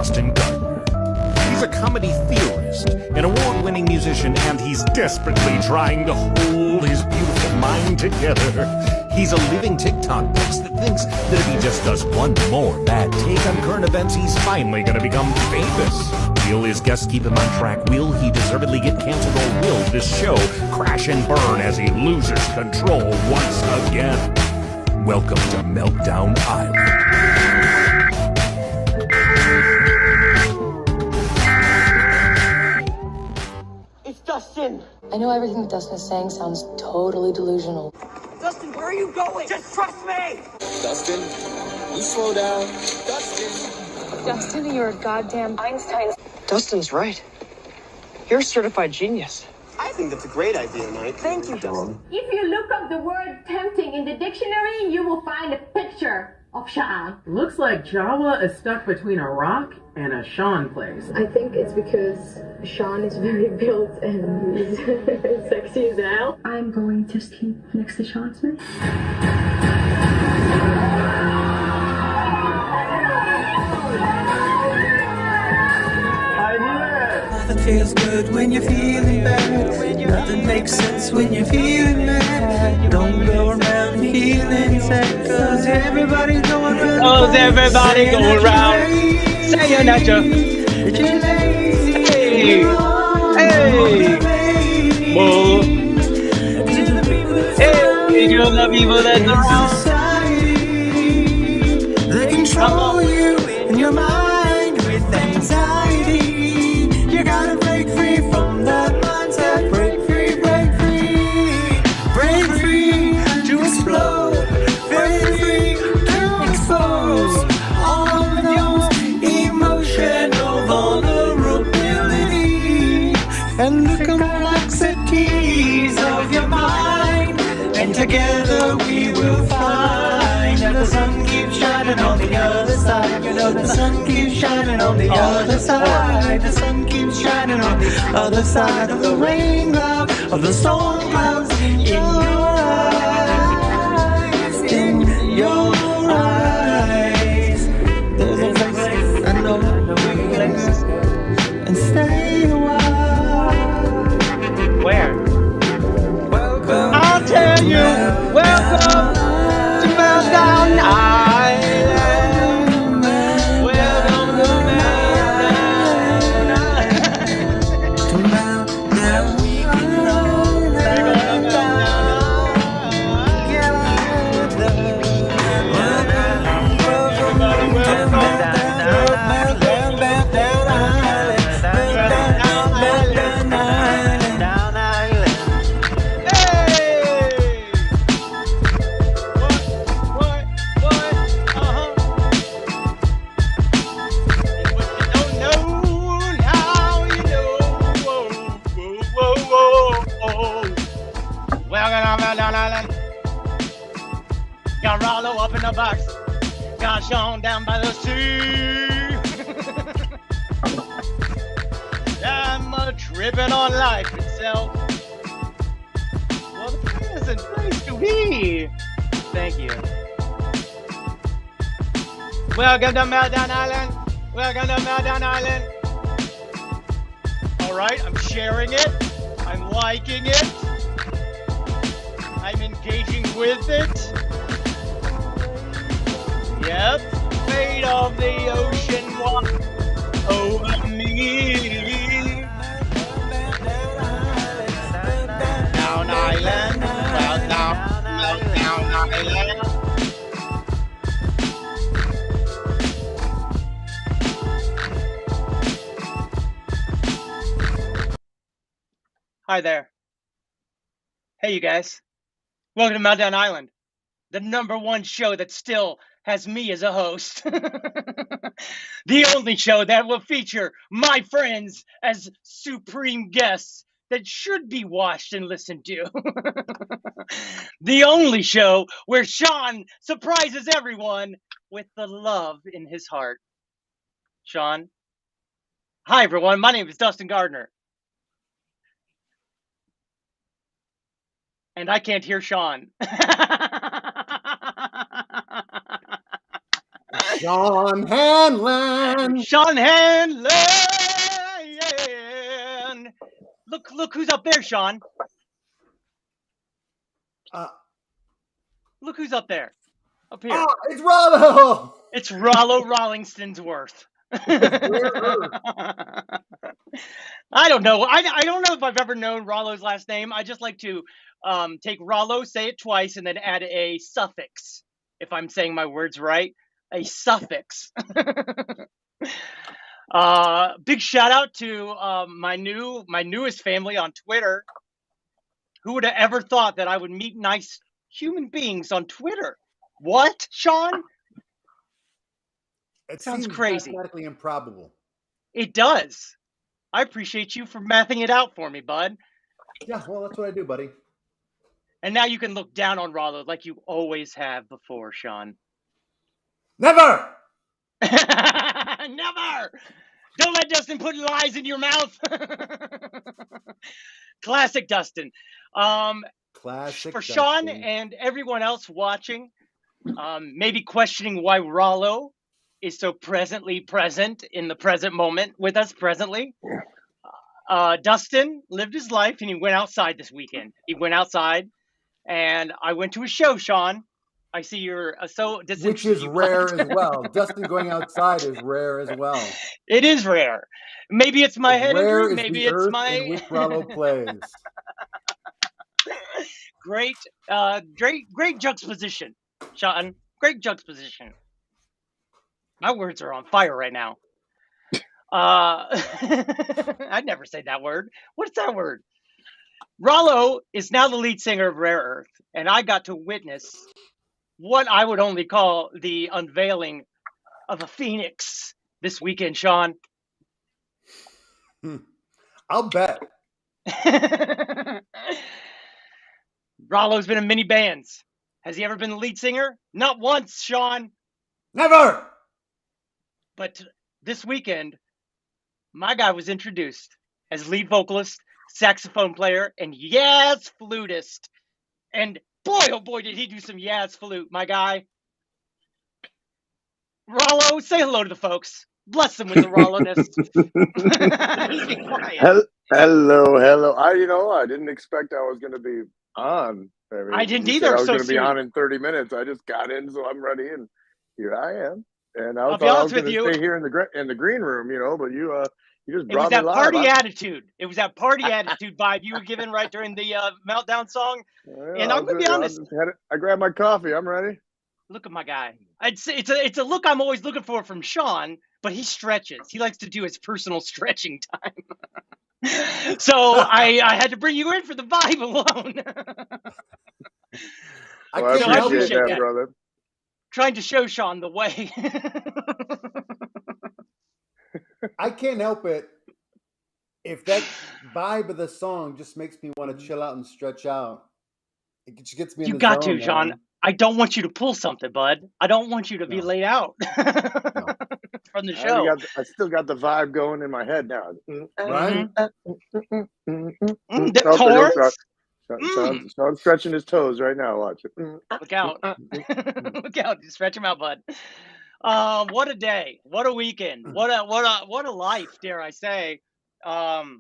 DUSTiN Gardner. He's a comedy theorist, an award-winning musician, and he's desperately trying to hold his beautiful mind together. He's a living TikTok post that thinks that if he just does one more bad take on current events, he's finally gonna become famous. Will his guests keep him on track? Will he deservedly get canceled, or will this show crash and burn as he loses control once again? Welcome to Meltdown Island. It's DUSTiN! I know everything that DUSTiN is saying sounds totally delusional. DUSTiN, where are you going? Just trust me! DUSTiN, you slow down. DUSTiN! DUSTiN, you're a goddamn Einstein. DUSTIN's right. You're a certified genius. I think that's a great idea, Mike. Thank you, DUSTiN. If you look up the word tempting in the dictionary, you will find a picture of Sean. Looks like Jawa is stuck between a rock and a Sean place. I think it's because Sean is very built and he's sexy as hell. I'm going to sleep next to Sean Smith. Nothing feels good when you're feeling bad. Nothing makes sense when you're feeling mad. Don't go around feeling sad, cause everybody's going around. Oh, everybody going around saying that you're lazy. Hey, whoa. Hey, to the people that's around. They control you in your mind with anxiety. You gotta break free from that mindset. Break free, break free. Break free to explode. Break free to expose all of those emotional vulnerability and the complexities of your mind. And together we will find that the sun keeps shining on the other side. You know the sun keeps shining on the other side. The sun keeps shining on the other side of the rain cloud, of the storm clouds. In your eyes, in your eyes, there's a place I know and stay a while. Where? Welcome. I'll tell you. Welcome to Meltdown Island. Welcome to Meltdown Island. Now we can know that Got Rollo up in the box. Got Sean down by the sea. I'm tripping on life itself. What a pleasant place to be. Thank you. Welcome to Meltdown Island. Welcome to Meltdown Island. Alright, I'm sharing it. I'm liking it. I'm engaging with it. Yep, fate of the ocean walk over me. Down Island, down Island. Hi there. Hey, you guys. Welcome to Meltdown Island, the #1 show that still has me as a host. The only show that will feature my friends as supreme guests that should be watched and listened to. The only show where Sean surprises everyone with the love in his heart. Sean. Hi, everyone. My name is DUSTiN Gardner. And I can't hear Sean. Sean Hanlon. Sean Hanlon. Look who's up there, Sean. Look who's up there. Up here. Oh, it's Rollo. It's Rollo Rollingston's-worth. I don't know. I don't know if I've ever known Rollo's last name. I just like to take Rollo, say it twice, and then add a suffix. If I'm saying my words right, a suffix. Big shout out to my newest family on Twitter. Who would have ever thought that I would meet nice human beings on Twitter? What, Sean? It sounds seems crazy. Mathematically improbable. It does. I appreciate you for mathing it out for me, bud. Yeah, well, that's what I do, buddy. And now you can look down on Rollo like you always have before, Sean. Never! Never! Don't let Dustin put lies in your mouth. Classic Dustin. Classic for Dustin. Sean and everyone else watching, maybe questioning why Rollo is so presently present in the present moment with us presently. Dustin lived his life and he went outside this weekend. He went outside and I went to a show, Sean. I see you're so disinterested. Which is rare as well. Dustin going outside is rare as well. It is rare. Maybe it's my head rare injury. Is maybe the it's earth my in which Rollo plays. Great juxtaposition, Sean. Great juxtaposition. My words are on fire right now. I'd never say that word. What's that word? Rollo is now the lead singer of Rare Earth, and I got to witness what I would only call the unveiling of a phoenix this weekend, Sean. I'll bet. Rollo's been in many bands. Has he ever been the lead singer? Not once, Sean. Never! But this weekend, my guy was introduced as lead vocalist, saxophone player, and Yaz flutist. And boy, oh boy, did he do some Yaz flute, my guy. Rollo, say hello to the folks. Bless them with the Rollo-ness. Hello. I didn't expect I was going to be on. I didn't either. I was going to be on in 30 minutes. I just got in, so I'm ready, and here I am. And I thought I was going to stay here in the green room, but you just brought me live. Party attitude. It was that party attitude vibe you were given right during the Meltdown song. And I'm going to be honest. I grabbed my coffee. I'm ready. Look at my guy. I'd say it's a look I'm always looking for from Sean, but he stretches. He likes to do his personal stretching time. So I had to bring you in for the vibe alone. I appreciate that, brother. Trying to show Sean the way. I can't help it. If that vibe of the song just makes me want to chill out and stretch out, it just gets me in the zone. You got to, Sean. I don't want you to pull something, bud. I don't want you to be laid out from the show. I still got the vibe going in my head now. Right? Sean's stretching his toes right now. Watch it. Look out. Look out. Stretch him out, bud. What a day. What a weekend. What a life, dare I say. Hello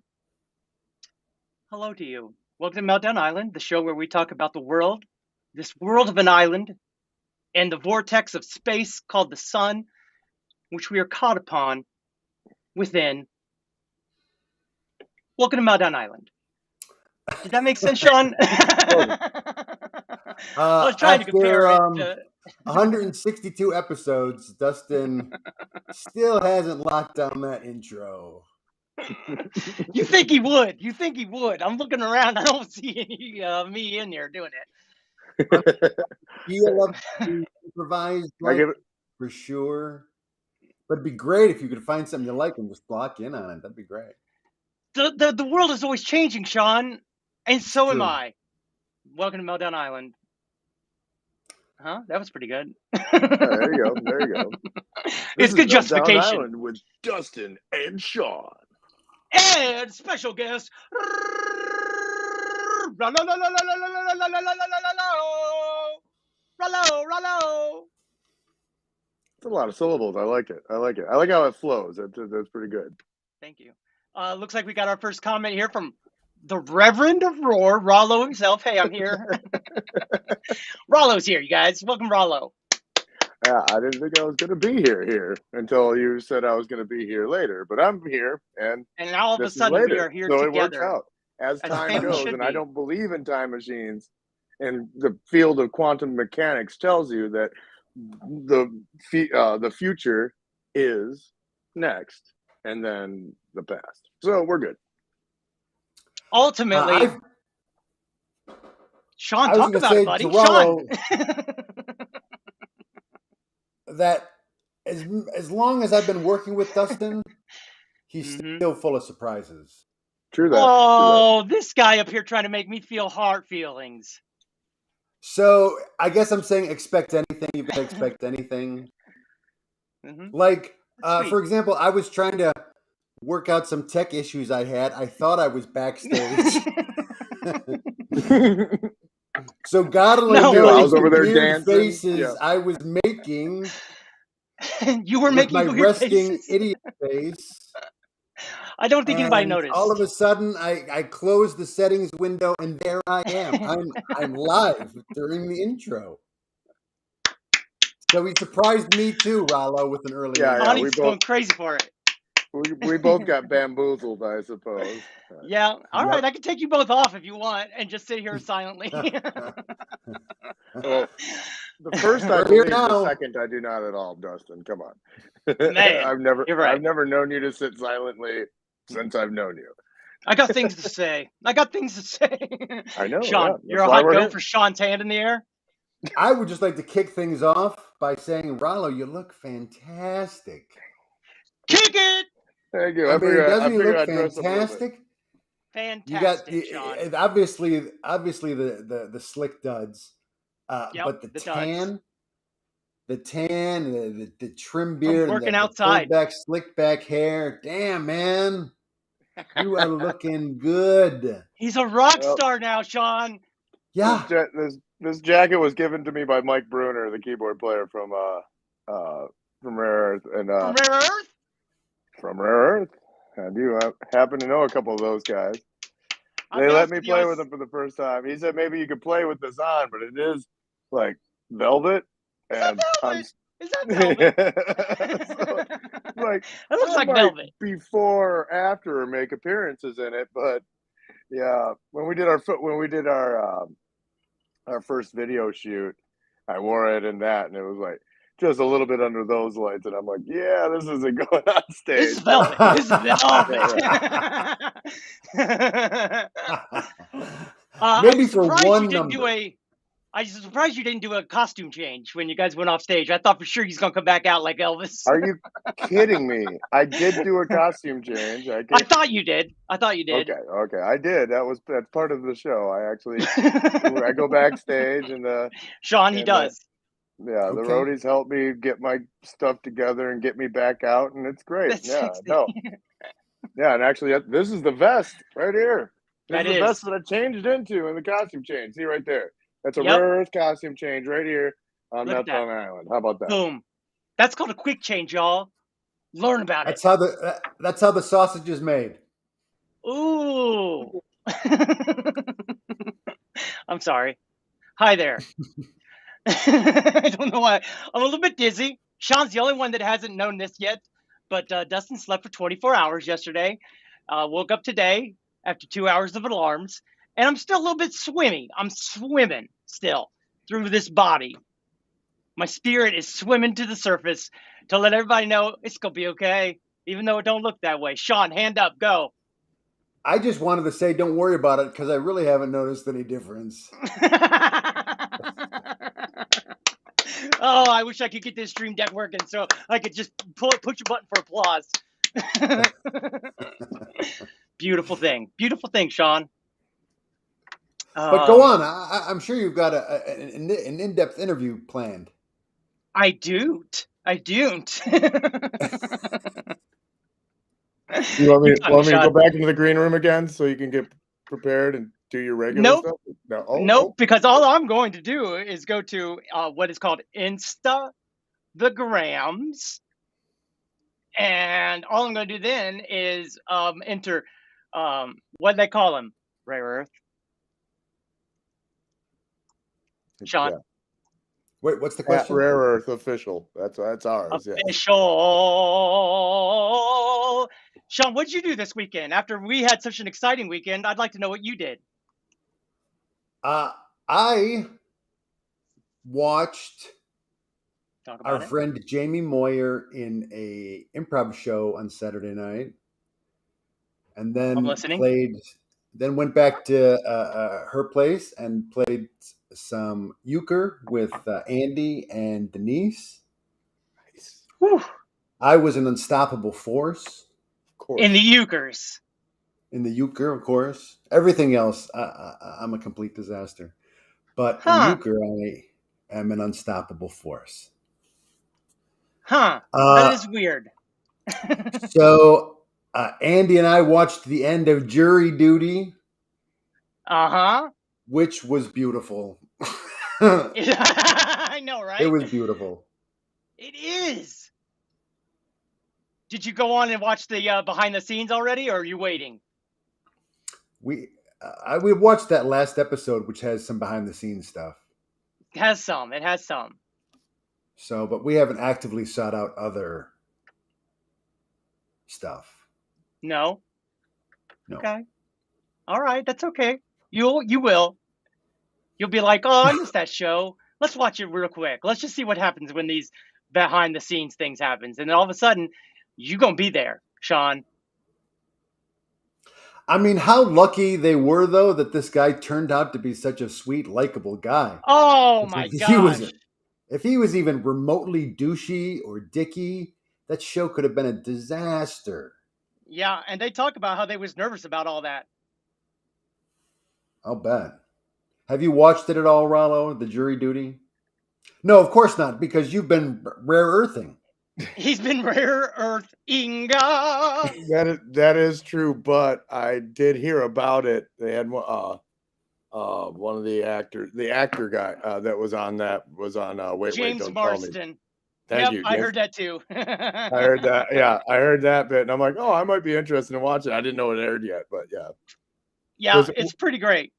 to you. Welcome to Meltdown Island, the show where we talk about the world, this world of an island, and the vortex of space called the sun, which we are caught upon within. Welcome to Meltdown Island. Did that make sense, Sean? I was trying to compare it to 162 episodes, Dustin still hasn't locked down that intro. You think he would. I'm looking around. I don't see any me in there doing it. You love to improvise for sure. But it'd be great if you could find something you like and just block in on it. That'd be great. The world is always changing, Sean. And so am I. Welcome to Meltdown Island. Huh? That was pretty good. There you go. It's good justification. Meltdown Island with Dustin and Sean. And special guest, Rollo. It's a lot of syllables. I like it. I like it. I like how it flows. That's pretty good. Thank you. Looks like we got our first comment here from the Reverend of Roar, Rollo himself. Hey, I'm here. Rollo's here, you guys. Welcome, Rollo. Yeah, I didn't think I was going to be here until you said I was going to be here later. But I'm here, and now all of a sudden we are here so together. It works out as time goes. And I don't believe in time machines. And the field of quantum mechanics tells you that the future is next, and then the past. So we're good. Ultimately, Sean, talk about it, buddy. Rollo, that as long as I've been working with Dustin, he's still full of surprises. True that. Oh, true that. This guy up here trying to make me feel heart feelings. So I guess I'm saying expect anything. You can expect anything. Like, for example, I was trying to work out some tech issues I had. I thought I was backstage. So God only knows I was over there weird dancing. Faces I was making. You were making my weird resting faces. Idiot face. I don't think anybody noticed. All of a sudden, I closed the settings window, and there I am. I'm live during the intro. So he surprised me too, Rollo, with an early. Bonnie's going crazy for it. We both got bamboozled, I suppose. Yeah. All right. I can take you both off if you want and just sit here silently. Well, the first I believe, the second I do not at all, Dustin. Come on. Man, I've never known you to sit silently since I've known you. I got things to say. I know. Sean, you're a hot goat for Sean's hand in the air. I would just like to kick things off by saying, Rollo, you look fantastic. Kick it! Thank you. Doesn't he look fantastic? Fantastic, you got Sean. Obviously the slick duds, but the tan, the trim beard, working and outside, the slick back hair. Damn, man, you are looking good. He's a rock star now, Sean. Yeah. This jacket was given to me by Mike Bruner, the keyboard player from Rare Earth, and from Rare Earth. From Rare Earth. I do happen to know a couple of those guys. They let me play with them for the first time. He said maybe you could play with this on, but it is like velvet. And Is that velvet? So, like, that looks like velvet. Before or after make appearances in it, but yeah, when we did our first video shoot, I wore it in that, and it was like just a little bit under those lights, and I'm like, yeah, this isn't going on stage. This is velvet. This is velvet. Maybe for one number. I'm surprised you didn't do a costume change when you guys went off stage. I thought for sure he's going to come back out like Elvis. Are you kidding me? I did do a costume change. I thought you did. Okay, I did. That's part of the show. I go backstage and Sean, he does. The roadies help me get my stuff together and get me back out, and it's great. Yeah, and actually, this is the vest right here. This is the vest that I changed into in the costume change. See right there. That's a Rare Earth costume change right here on Meltdown Island. How about that? Boom. That's called a quick change, y'all. Learn about it. That's how the sausage is made. Ooh. I'm sorry. Hi there. I don't know why. I'm a little bit dizzy. Sean's the only one that hasn't known this yet, but Dustin slept for 24 hours yesterday. Woke up today after 2 hours of alarms, and I'm still a little bit swimmy. I'm swimming still through this body. My spirit is swimming to the surface to let everybody know it's going to be okay, even though it don't look that way. Sean, hand up, go. I just wanted to say don't worry about it because I really haven't noticed any difference. Oh, I wish I could get this stream deck working so I could just push your button for applause. Beautiful thing, Sean. But go on. I'm sure you've got an in-depth interview planned. I don't. You want me to go back into the green room again so you can get prepared and do your regular stuff? Nope, because all I'm going to do is go to what is called Insta the grams. And all I'm going to do then is enter, what do they call them? Rare earth. Sean? Yeah. Wait, what's the question? Rare Earth official. That's ours. Official. Sean, what did you do this weekend? After we had such an exciting weekend, I'd like to know what you did. I watched our friend Jamie Moyer in a improv show on Saturday night, and then went back to her place and played some euchre with Andy and Denise. Nice. I was an unstoppable force. Of course. In the euchres. In the euchre, of course. Everything else, I'm a complete disaster. But in euchre, I am an unstoppable force. That is weird. So Andy and I watched the end of Jury Duty. Which was beautiful. I know, right? It was beautiful. It is. Did you go on and watch the behind the scenes already, or are you waiting? We watched that last episode, which has some behind the scenes stuff. It has some. So, but we haven't actively sought out other stuff. No. Okay. All right, that's okay. You will. You'll be like, oh, I missed that show. Let's watch it real quick. Let's just see what happens when these behind the scenes things happens, and then all of a sudden, you're gonna be there, Sean. I mean, how lucky they were, though, that this guy turned out to be such a sweet, likable guy. Oh, my gosh. If he was even remotely douchey or dicky, that show could have been a disaster. Yeah, and they talk about how they was nervous about all that. I'll bet. Have you watched it at all, Rollo, the Jury Duty? No, of course not, because you've been rare earthing. He's been rare earthing. That is true, but I did hear about it. They had one of the actor guy that was on Wait, James Don't Marston. Tell Me. Thank you. I heard that too. I heard that. Yeah, I heard that bit, and I'm like, oh, I might be interested in watching it. I didn't know it aired yet, but yeah. Yeah, it's pretty great.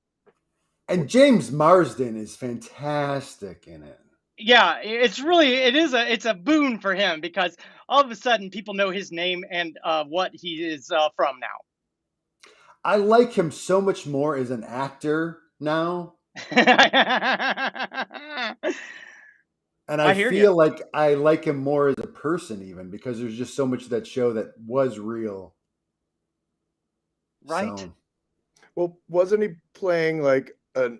And James Marsden is fantastic in it. Yeah, it's a boon for him because all of a sudden people know his name and what he is from now. I like him so much more as an actor now. And I feel like I like him more as a person even because there's just so much of that show that was real. Right. So. Well, wasn't he playing like an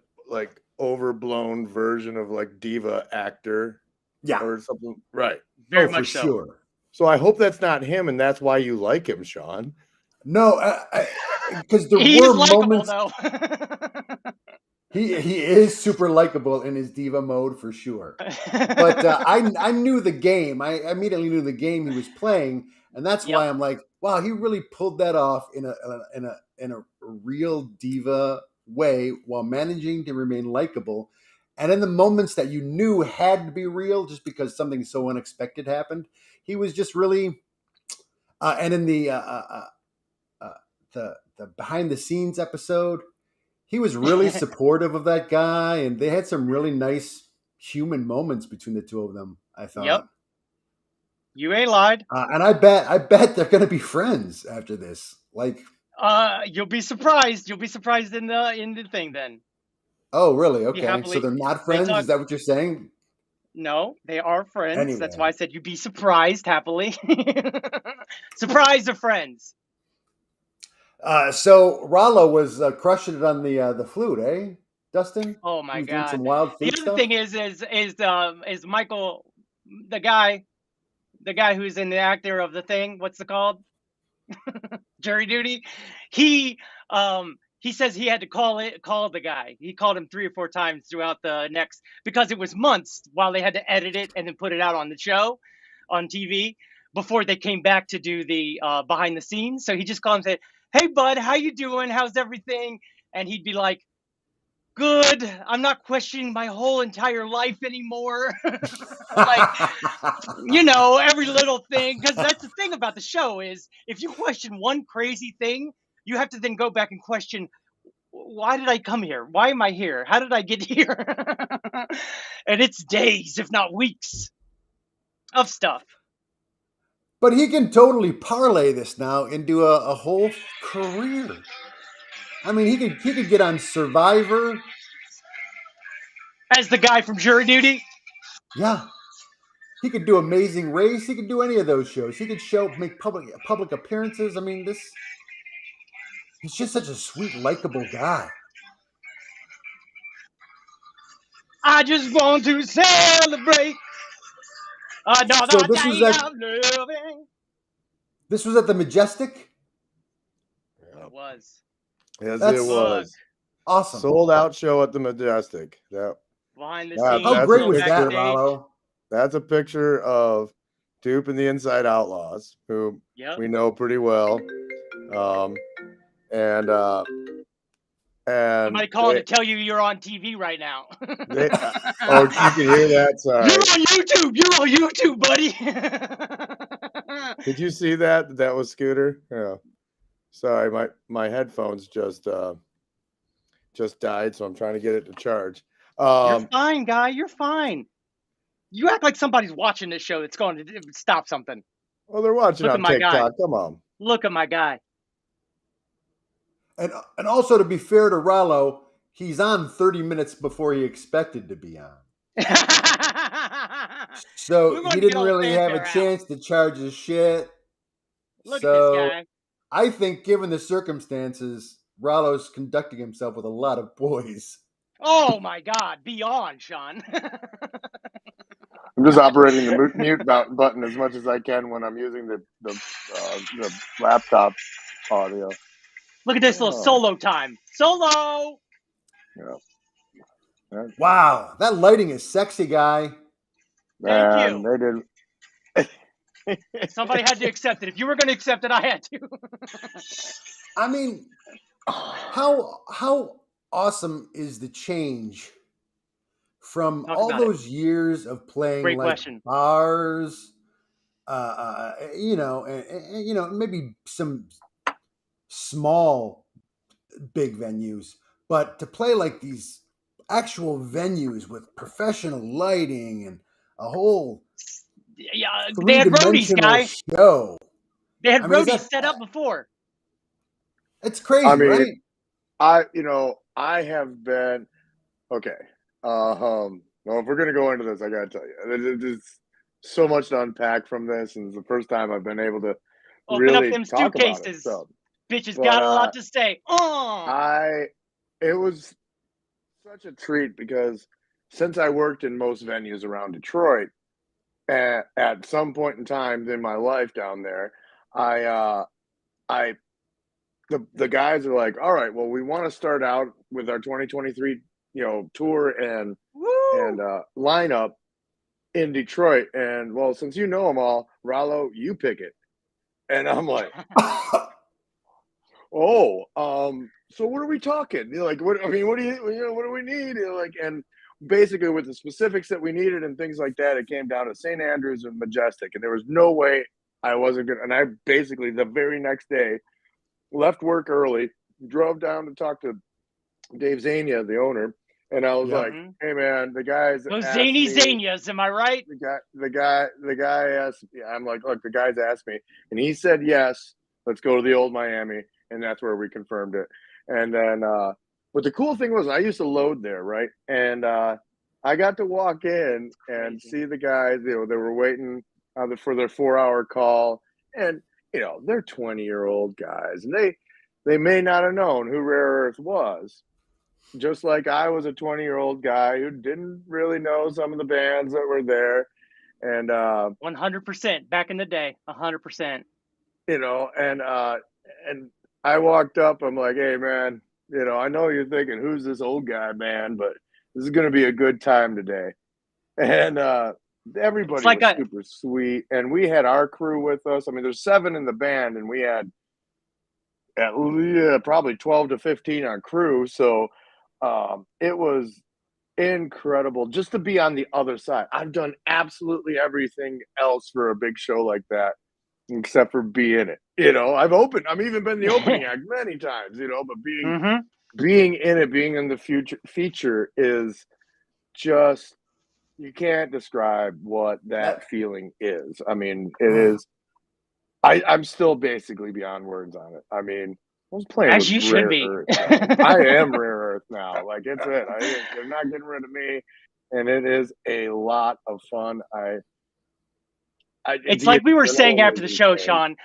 overblown version of like diva actor? Yeah. Or something. Right. Very much so. Sure. So I hope that's not him and that's why you like him, Sean. No, because there were moments. Though. He is super likable in his diva mode for sure. But I knew the game. I immediately knew the game he was playing, and that's why I'm like, wow, he really pulled that off in a real diva way while managing to remain likable. And in the moments that you knew had to be real, just because something so unexpected happened, he was just really. And in the behind the scenes episode, he was really supportive of that guy, and they had some really nice human moments between the two of them, I thought. Yep. You ain't lied. And I bet they're going to be friends after this. Like, you'll be surprised. You'll be surprised in the thing then. Oh, really? Okay. So they're not friends? Is that what you're saying? No, they are friends. Anyway. That's why I said you'd be surprised happily. Surprise of friends. So Rollo was crushing it on the flute, eh, Dustin? Oh my God! Doing some wild flute the other thing is Michael, the guy who's in the actor of the thing. What's it called? Jury Duty. He says he had to call the guy. He called him 3 or 4 times throughout the next because it was months while they had to edit it and then put it out on the show, on TV before they came back to do the behind the scenes. So he just called him and said, "Hey, bud, how you doing? How's everything?" And he'd be like, good. I'm not questioning my whole entire life anymore. Like, you know, every little thing. Because that's the thing about the show is if you question one crazy thing, you have to then go back and question, why did I come here? Why am I here? How did I get here? And it's days, if not weeks, of stuff. But he can totally parlay this now into a whole career. I mean, he could get on Survivor as the guy from Jury Duty. Yeah, he could do Amazing Race. He could do any of those shows. He could make public appearances. I mean, he's just such a sweet, likable guy. I just want to celebrate another day of living. This was at the Majestic? It was. Yes, it was. Awesome. Sold out show at the Majestic. Yep. Behind the scenes. How great was that, Rollo? That's a picture of Dupe and the Inside Outlaws, who we know pretty well. And somebody calling to tell you you're on TV right now. Oh, you can hear that? Sorry. You're on YouTube. You're on YouTube, buddy. Did you see that? That was Scooter. Yeah. Sorry, my headphones just died, so I'm trying to get it to charge. You're fine, guy. You're fine. You act like somebody's watching this show that's going to stop something. Well, they're watching on TikTok. Come on. Look at my guy. And also, to be fair to Rollo, he's on 30 minutes before he expected to be on. So he didn't really have a chance to charge his shit. Look at this guy. I think, given the circumstances, Rollo's conducting himself with a lot of poise. Oh my God! Beyond, Sean. I'm just operating the mute button as much as I can when I'm using the laptop audio. Look at this little solo time. Solo. Yeah. Wow, that lighting is sexy, guy. Thank you. They did. Somebody had to accept it. If you were going to accept it, I had to. I mean, how awesome is the change from those years of playing bars, maybe some small, big venues, but to play like these actual venues with professional lighting and a whole they had roadies, guys. Show. They had roadies set up before. It's crazy, right? I have been okay. Well, if we're gonna go into this, I gotta tell you, there's so much to unpack from this, and it's the first time I've been able to really talk about it. So, bitches got a lot to say. It was such a treat because since I worked in most venues around Detroit, at some point in time in my life down there, the guys are like, all right, well, we want to start out with our 2023, tour and lineup in Detroit. And well, since you know them all, Rollo, you pick it. And I'm like, so what are we talking? You're like, what do we need? And basically with the specifics that we needed and things like that, it came down to St. Andrews and Majestic. And there was no way I wasn't going to. And I basically the very next day left work early, drove down to talk to Dave Zania, the owner. And I was like, hey man, the guys. Those zany Zanias, am I right? The guy asked, I'm like, look, the guys asked me. And he said, yes, let's go to the old Miami. And that's where we confirmed it. And then, but the cool thing was I used to load there, right? And I got to walk in and see the guys, they were waiting for their 4-hour call. And, they're 20-year-old guys. And they may not have known who Rare Earth was. Just like I was a 20-year-old guy who didn't really know some of the bands that were there. And 100% back in the day, 100%. And I walked up, I'm like, hey man, I know you're thinking, who's this old guy, man? But this is going to be a good time today. And everybody was super sweet. And we had our crew with us. I mean, there's 7 in the band, and we had probably 12 to 15 on crew. So It was incredible just to be on the other side. I've done absolutely everything else for a big show like that, except for be in it. I've even been the opening act many times, but being in it, being in the feature is just, you can't describe what that feeling is. I mean, it is, I'm still basically beyond words on it. I mean, I was playing as with you should be. Earth. I am rare earth now. Like, it's it. They're not getting rid of me, and it is a lot of fun. It's like we were saying after the show, Sean.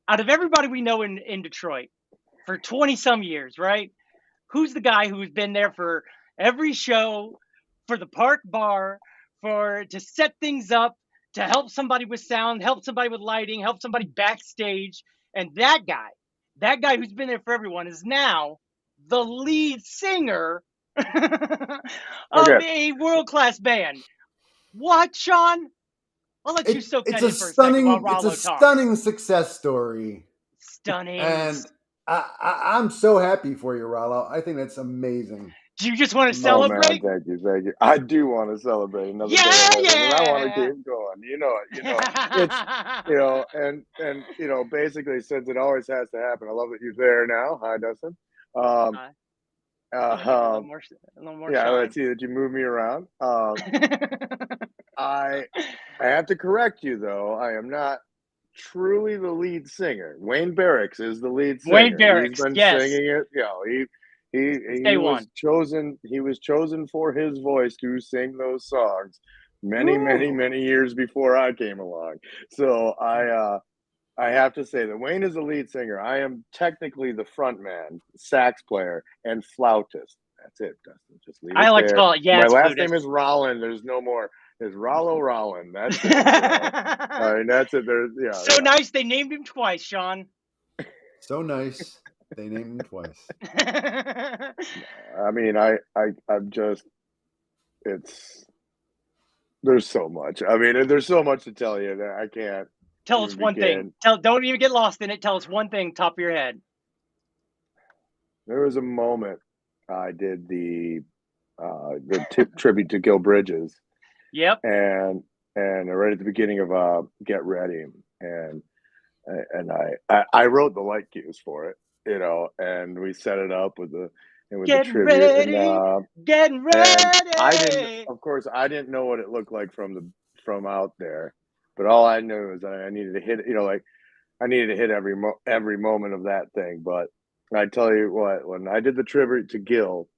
Out of everybody we know in Detroit for 20-some years, right? Who's the guy who's been there for every show, for the park bar, to set things up, to help somebody with sound, help somebody with lighting, help somebody backstage? And that guy who's been there for everyone is now the lead singer of a world-class band. What, Sean? I'll let you soak that in for a second while Rollo talks. It's a stunning success story. Stunning. And I'm so happy for you, Rollo. I think that's amazing. Do you just want to celebrate? Man, thank you. I do want to celebrate another day. And I want to keep going. It's, basically, since it always has to happen. I love that you're there now. Hi, Dustin. A little more shine. Let's see that you move me around. I have to correct you, though. I am not truly the lead singer. Wayne Barracks is the lead singer. Wayne Barracks, he's been yes. singing it. He was chosen. He was chosen for his voice to sing those songs many years before I came along. So I have to say that Wayne is the lead singer. I am technically the front man, sax player, and flautist. That's it, Dustin. Just leave it I like there. to call it My last name is Rollin. There's no more. It's Rollo Rollin. That's it. I mean, that's it. There's nice. They named him twice, Sean. So nice. They named him twice. I mean, I'm just. There's so much. I mean, there's so much to tell you that I can't. Tell us one thing. Don't even get lost in it. Tell us one thing, top of your head. There was a moment I did the tribute to Gil Bridges. Yep. And right at the beginning of Get Ready, and I wrote the light cues for it, and we set it up with the tribute. Getting ready. I didn't know what it looked like from out there. But all I knew is that I needed to hit, I needed to hit every moment of that thing. But I tell you what, when I did the tribute to Gil,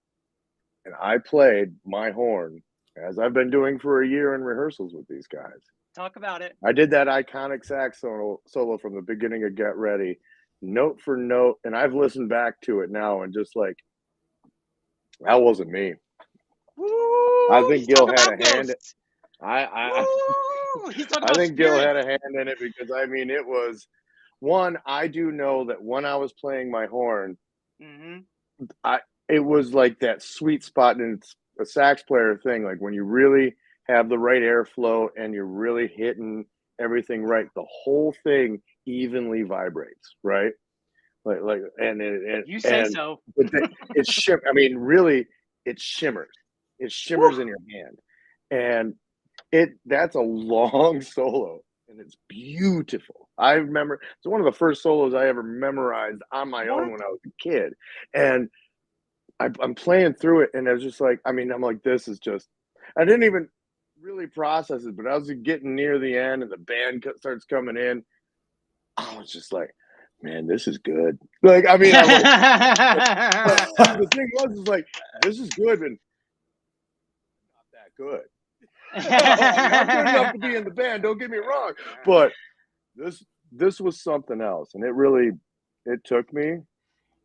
and I played my horn, as I've been doing for a year in rehearsals with these guys. Talk about it. I did that iconic sax solo from the beginning of Get Ready, note for note, and I've listened back to it now and just like, that wasn't me. Woo, I think Gil had a hand. I think Gil had a hand in it because, I mean, it was one. I do know that when I was playing my horn, it was like that sweet spot, and it's a sax player thing. Like when you really have the right airflow and you're really hitting everything right, the whole thing evenly vibrates, right? You say so. It's I mean, really, it shimmers. It shimmers in your hand, and that's a long solo, and it's beautiful. I remember it's one of the first solos I ever memorized on my own when I was a kid, and I'm playing through it, and I was just like, I mean, I'm like, this is just. I didn't even really process it, but I was getting near the end, and the band starts coming in. I was just like, man, this is good. Like, I mean, the thing was like, this is good, and not that good. I'm good enough to be in the band, don't get me wrong, but this was something else, and it took me,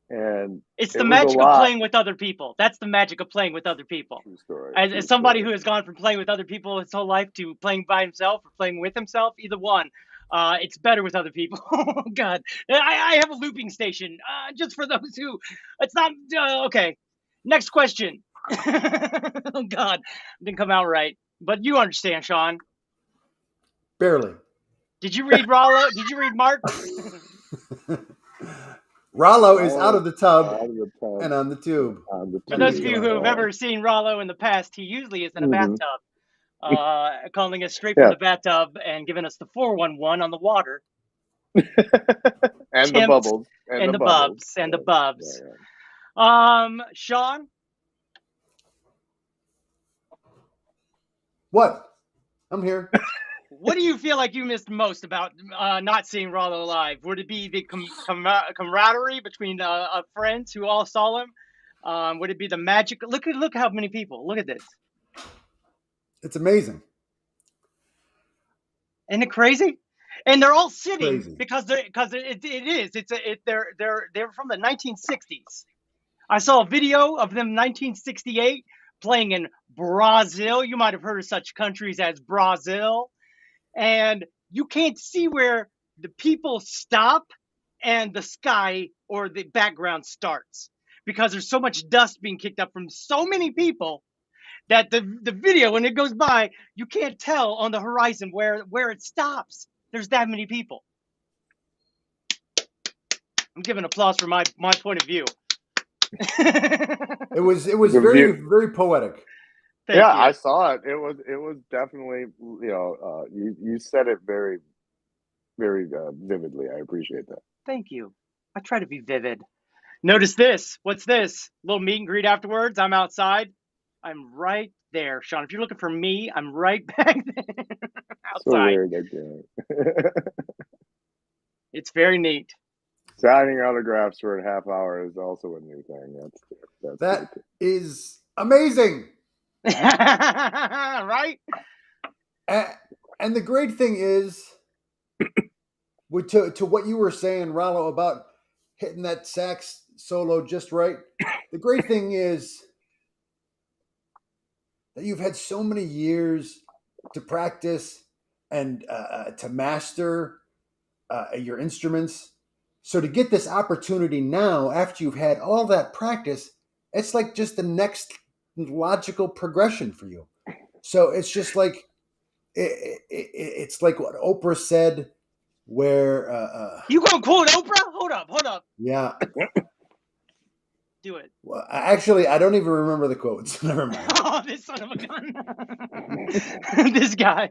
and it's the magic of playing with other people. That's the magic of playing with other people. True story. As somebody who has gone from playing with other people his whole life to playing by himself or playing with himself, either one, it's better with other people. Oh God, I have a looping station just for those who. It's not okay. Next question. Oh God, didn't come out right. But you understand, Sean. Barely. Did you read Rollo? Did you read Mark? Rollo is out of the tub and on the tube. For those of you who have ever seen Rollo in the past, he usually is in a bathtub, calling us straight from the bathtub and giving us the 411 on the water. And the bubbles. And the bubs. And the bubs. Sean? What? I'm here. What do you feel like you missed most about not seeing Rollo live? Would it be the camaraderie between friends who all saw him? Would it be the magic? Look how many people. Look at this. It's amazing. Isn't it crazy? And they're all sitting Crazy. because they're from the 1960s. I saw a video of them 1968 playing in Brazil. You might have heard of such countries as Brazil. And you can't see where the people stop and the sky or the background starts because there's so much dust being kicked up from so many people that the video, when it goes by, you can't tell on the horizon where it stops. There's that many people. I'm giving applause for my point of view. It was very, very poetic. Thank you. I saw it. It was definitely, you said it very, very vividly. I appreciate that. Thank you. I try to be vivid. Notice this. What's this? Little meet and greet afterwards. I'm outside. I'm right there, Sean. If you're looking for me, I'm right back there. Outside. So weird. It's very neat. Signing autographs for a half hour is also a new thing. That is amazing. Right? And the great thing is, to what you were saying, Rollo, about hitting that sax solo just right, the great thing is that you've had so many years to practice and to master your instruments. So to get this opportunity now, after you've had all that practice, it's like just the next logical progression for you. So it's just like it's like what Oprah said, where you gonna quote Oprah? Hold up. Yeah. Do it. Well, actually, I don't even remember the quotes. Never mind. Oh, this son of a gun. This guy.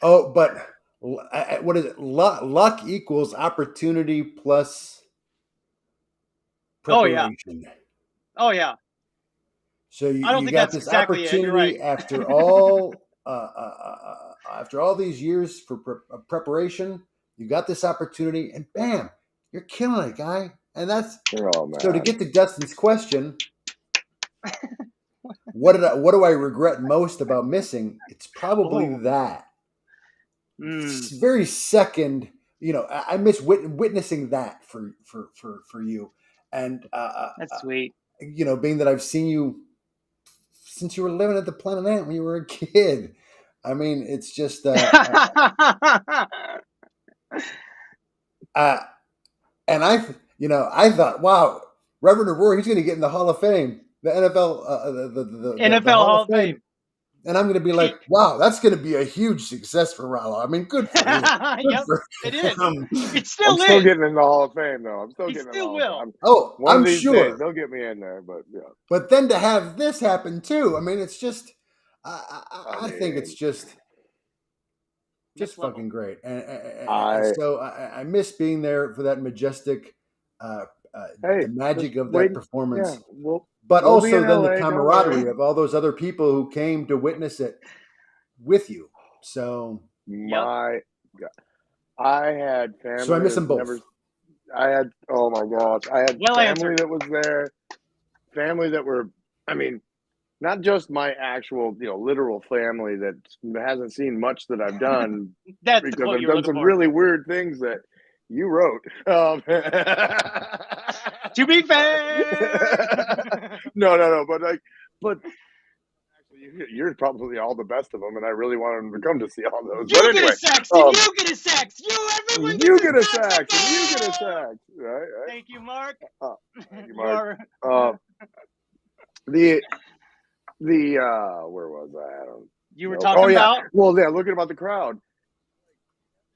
Oh, but what is it? Luck equals opportunity plus preparation. Oh yeah. So you I don't think got that's this exactly opportunity right. after all these years for preparation. You got this opportunity, and bam, you're killing it, guy. And that's so. To get to Dustin's question, what do I regret most about missing? It's probably that. It's very second. I miss witnessing that for you, and that's sweet. Being that I've seen you since you were living at the Planet Ant when you were a kid. I mean, it's just and I thought, wow, Reverend Aurora, he's going to get in the Hall of Fame, the NFL, the NFL Hall of Fame. And I'm going to be like, wow, that's going to be a huge success for Rollo. I mean, good for him. Yep, it is. It still I'm is. still getting in theAll of Fame, though. I'm still He getting in the still Hall of Fame. Oh, One I'm of these sure. days, they'll get me in there, but yeah. But then to have this happen, too, I mean, it's just, I think it's just fucking great. And so I miss being there for that majestic the magic of that performance. Yeah, but also then the camaraderie of all those other people who came to witness it with you. So I had family. So I miss them both. Oh my gosh, I had family that was there. Family that were, I mean, not just my actual, literal family that hasn't seen much that I've done. That's because I've done some really weird things that you wrote. To be fair. No. But actually, you're probably all the best of them, and I really wanted them to come to see all those. You get a sax, and you get a sax. Everyone get a sax, and you get a sax. Right? Thank you, Mark. Thank you, Mark. The where was I? I don't. You were talking about? Well, yeah, looking about the crowd.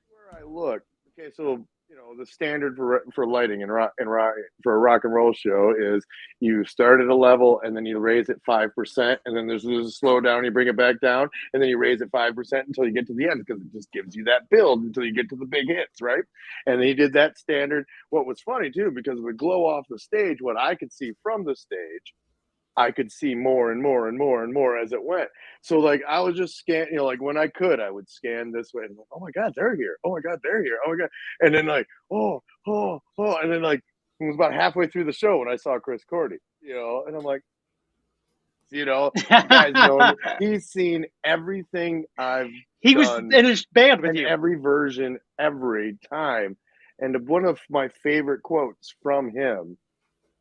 Where I look. Okay, so the standard for lighting in rock for a rock and roll show is you start at a level and then you raise it 5%, and then there's a slow down, you bring it back down, and then you raise it 5% until you get to the end, because it just gives you that build until you get to the big hits, right? And he did that standard. What was funny too, because of the glow off the stage, what I could see from the stage, I could see more and more and more and more as it went. So like I was just scanning, like when I could, I would scan this way and like, oh my God, they're here. Oh my God, they're here. Oh my God. And then like, oh. And then like it was about halfway through the show when I saw Chris Cordy, and I'm like, you guys know he's seen everything I've He was done in his band with in you. every version, every time. And one of my favorite quotes from him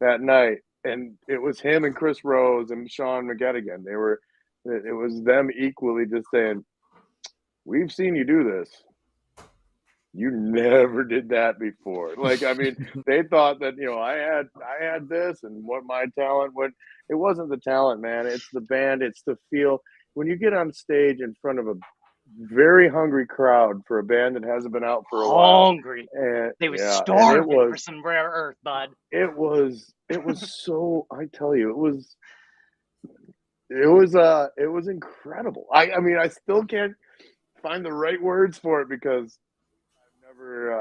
that night, and it was him and Chris Rose and Sean McGettigan. It was them equally just saying, "We've seen you do this. You never did that before." Like, I mean, they thought that, I had this and what my talent would. It wasn't the talent, man. It's the band. It's the feel. When you get on stage in front of a very hungry crowd for a band that hasn't been out for a while. Hungry. They were starving for some rare earth, bud. It was so, I tell you, it was incredible. I mean, I still can't find the right words for it, because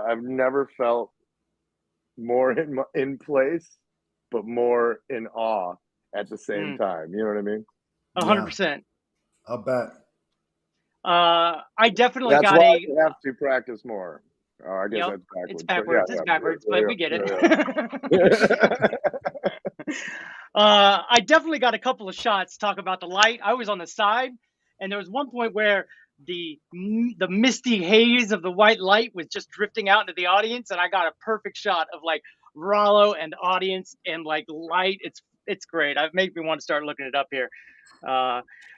I've never felt more in place, but more in awe at the same time. You know what I mean? 100%. I'll bet. I definitely That's got why you have to practice more. I guess that's backwards. It's backwards. It's backwards, but we get it. I definitely got a couple of shots to talk about the light. I was on the side, and there was one point where the misty haze of the white light was just drifting out into the audience, and I got a perfect shot of like Rollo and audience and like light. It's great. It made me want to start looking it up here.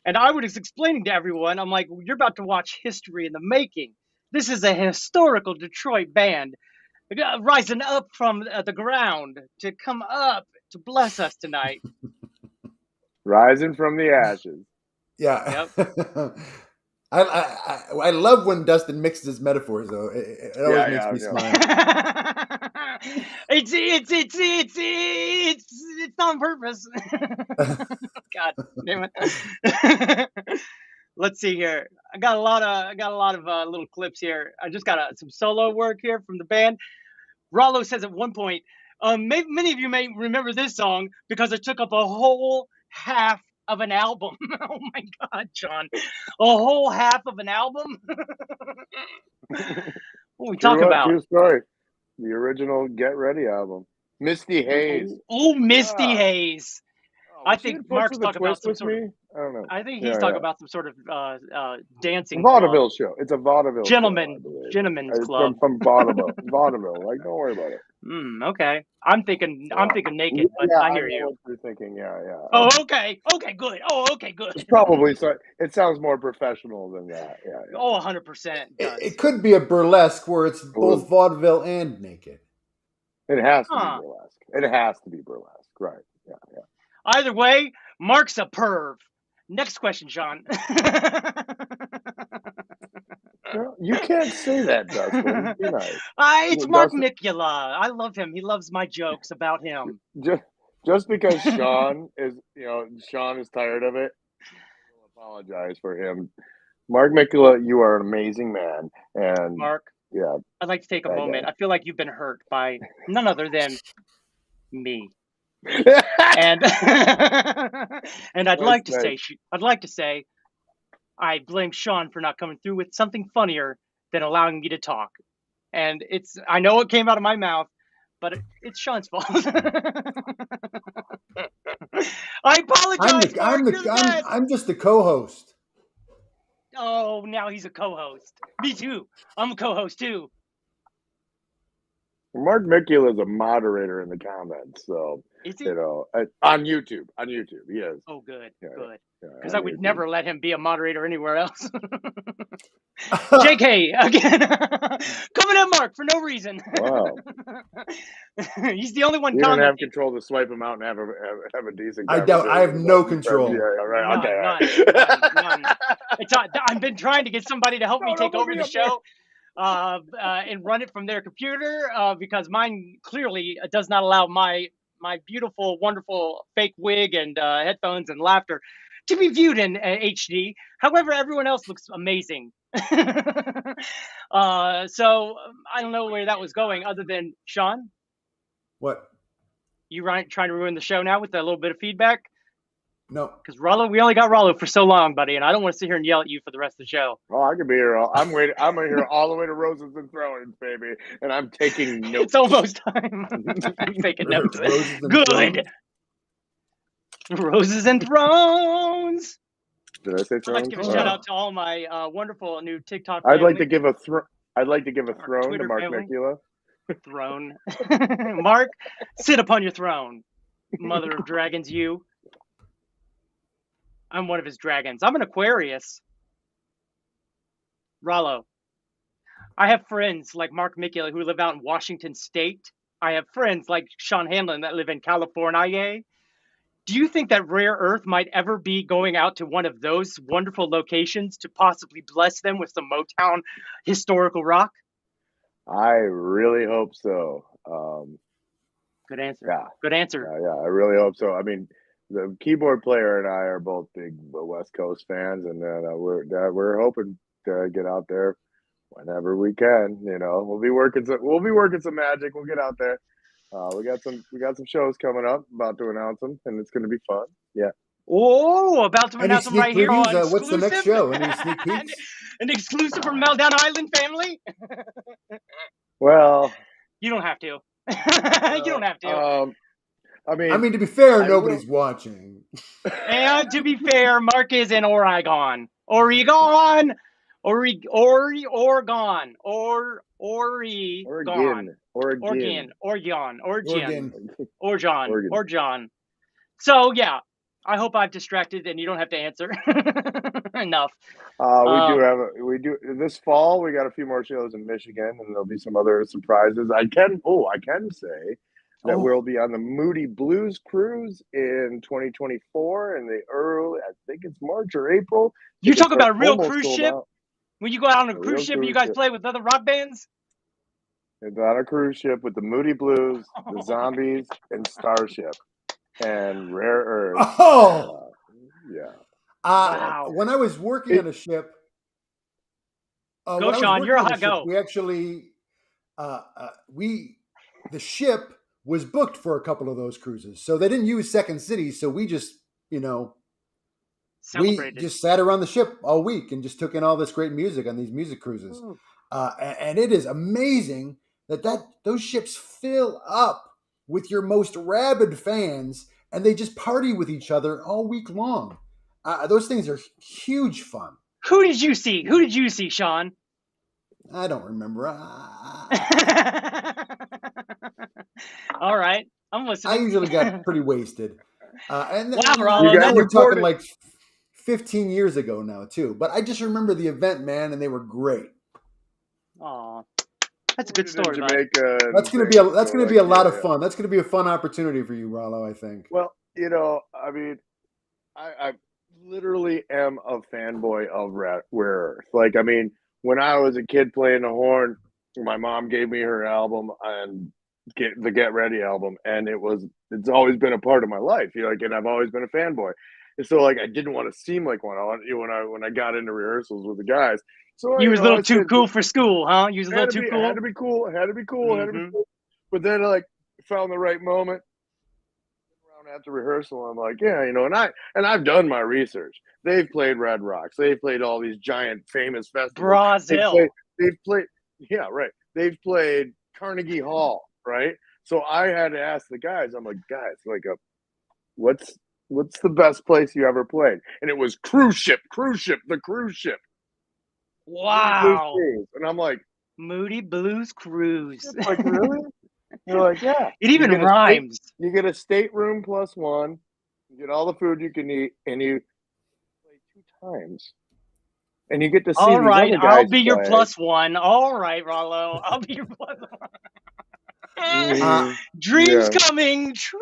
And I was explaining to everyone, I'm like, you're about to watch history in the making. This is a historical Detroit band rising up from the ground to come up to bless us tonight. Rising from the ashes. Yeah. Yep. I love when Dustin mixes his metaphors, though. It always makes me smile. It's on purpose. God damn it. Let's see here. I got a lot of little clips here. I just got some solo work here from the band. Rollo says at one point, many of you may remember this song because it took up a whole half of an album. Oh my God, John. A whole half of an album? What we talk about? True story. The original Get Ready album. Misty Haze. Misty Haze. I think Mark's talking about some sort of, I don't know. I think he's talking about some sort of dancing vaudeville show. It's a vaudeville gentlemen's show, club. From vaudeville. Vaudeville. Like, don't worry about it. Okay. I'm thinking naked, but I hear you. I know what you're thinking. Yeah. Oh, okay. Okay, good. Oh, okay, good. It's probably so. It sounds more professional than that. Yeah. Oh, 100%. It could be a burlesque where it's both vaudeville and naked. It has to be burlesque. It has to be burlesque, right? Yeah. Either way, Mark's a perv. Next question, Sean. You can't say that, Dustin. Be nice. It's Mark Mikula. I love him. He loves my jokes about him. Just because Sean is tired of it, I will apologize for him. Mark Mikula, you are an amazing man. And Mark, yeah, I'd like to take a moment. I feel like you've been hurt by none other than me. And I'd like to say I blame Sean for not coming through with something funnier than allowing me to talk. And I know it came out of my mouth, but it's Sean's fault. I apologize. I'm just the co-host. Oh, now he's a co-host. Me too. I'm a co-host too. Mark Mikula is a moderator in the comments, so is he? On YouTube. He is. Oh, good, good. Because I would never let him be a moderator anywhere else. JK again, coming at Mark for no reason. Wow. He's the only one. You don't have control to swipe him out and have a decent. I doubt. I have no control. Yeah, right. None. I've been trying to get somebody to help me take over the show. and run it from their computer because mine clearly does not allow my beautiful, wonderful fake wig and headphones and laughter to be viewed in HD. However, everyone else looks amazing. So I don't know where that was going other than, Sean? What? You trying to ruin the show now with a little bit of feedback? No. Because Rollo, we only got Rollo for so long, buddy, and I don't want to sit here and yell at you for the rest of the show. Oh, I could be here. I'm waiting. I'm here all the way to Roses and Thrones, baby, and I'm taking notes. It's almost time. I'm taking notes. Good. Roses and Thrones. Did I say Thrones? I'd like to give a shout out to all my wonderful new TikTok. I'd like to give a throne Twitter to Mark family. Micula. Throne. Mark, sit upon your throne, mother of dragons, you. I'm one of his dragons. I'm an Aquarius. Rollo. I have friends like Mark Micula who live out in Washington State. I have friends like Sean Hanlon that live in California. Do you think that Rare Earth might ever be going out to one of those wonderful locations to possibly bless them with some Motown historical rock? I really hope so. Good answer. Yeah. Good answer. Yeah, I really hope so. I mean, the keyboard player and I are both big West Coast fans, and we're hoping to get out there whenever we can. You know, we'll be working some magic. We'll get out there. We got some shows coming up. About to announce them, and it's going to be fun. Yeah. Oh, about to announce them right here on exclusive. What's the next show? Any sneak peeks? An exclusive from Meltdown Island family. Well, you don't have to. You don't have to. I mean, to be fair, nobody's watching. And to be fair, Mark is in Oregon. So yeah, I hope I've distracted and you don't have to answer. Enough. We do this fall. We got a few more shows in Michigan, and there'll be some other surprises. I can say that we'll be on the Moody Blues Cruise in 2024 in the early, I think it's March or April. You talk about a real cruise ship? When you go out on a cruise ship and you guys play with other rock bands? It's on a cruise ship with the Moody Blues, the Zombies, and Starship, and Rare Earth. Oh! Yeah. Wow. When I was working on a ship... go, Sean. You're a hot go. We actually... the ship was booked for a couple of those cruises. So they didn't use Second City, so we just, celebrated. We just sat around the ship all week and just took in all this great music on these music cruises. And it is amazing that those ships fill up with your most rabid fans, and they just party with each other all week long. Those things are huge fun. Who did you see, Sean? I don't remember. All right, I'm listening. I usually got pretty wasted. And we're talking like 15 years ago now, too. But I just remember the event, man, and they were great. Aw, that's a good story, Jamaica. That's going to be a lot of fun. That's going to be a fun opportunity for you, Rollo, I think. Well, I mean, I literally am a fanboy of Rare Earth. Like, I mean, when I was a kid playing the horn, my mom gave me her album and the Get Ready album, and it's always been a part of my life. And I've always been a fanboy. And so, like, I didn't want to seem like one. When I got into rehearsals with the guys. So you was a little too cool for school, huh? You was a little too cool. Had to be cool. But then I found the right moment. Around after rehearsal, I'm like, yeah, and I've done my research. They've played Red Rocks. They've played all these giant famous festivals. Brazil. They've played. Yeah, right. They've played Carnegie Hall, right? So I had to ask the guys. I'm like, guys, what's the best place you ever played? And it was the cruise ship. Wow. And I'm like, Moody Blues Cruise. Like, really? You're like, yeah. It even rhymes. You get a stateroom +1. You get all the food you can eat, and you play 2 times. And you get to see all right, these other guys I'll be your play. +1. All right, Rollo. I'll be your +1. Dreams coming true.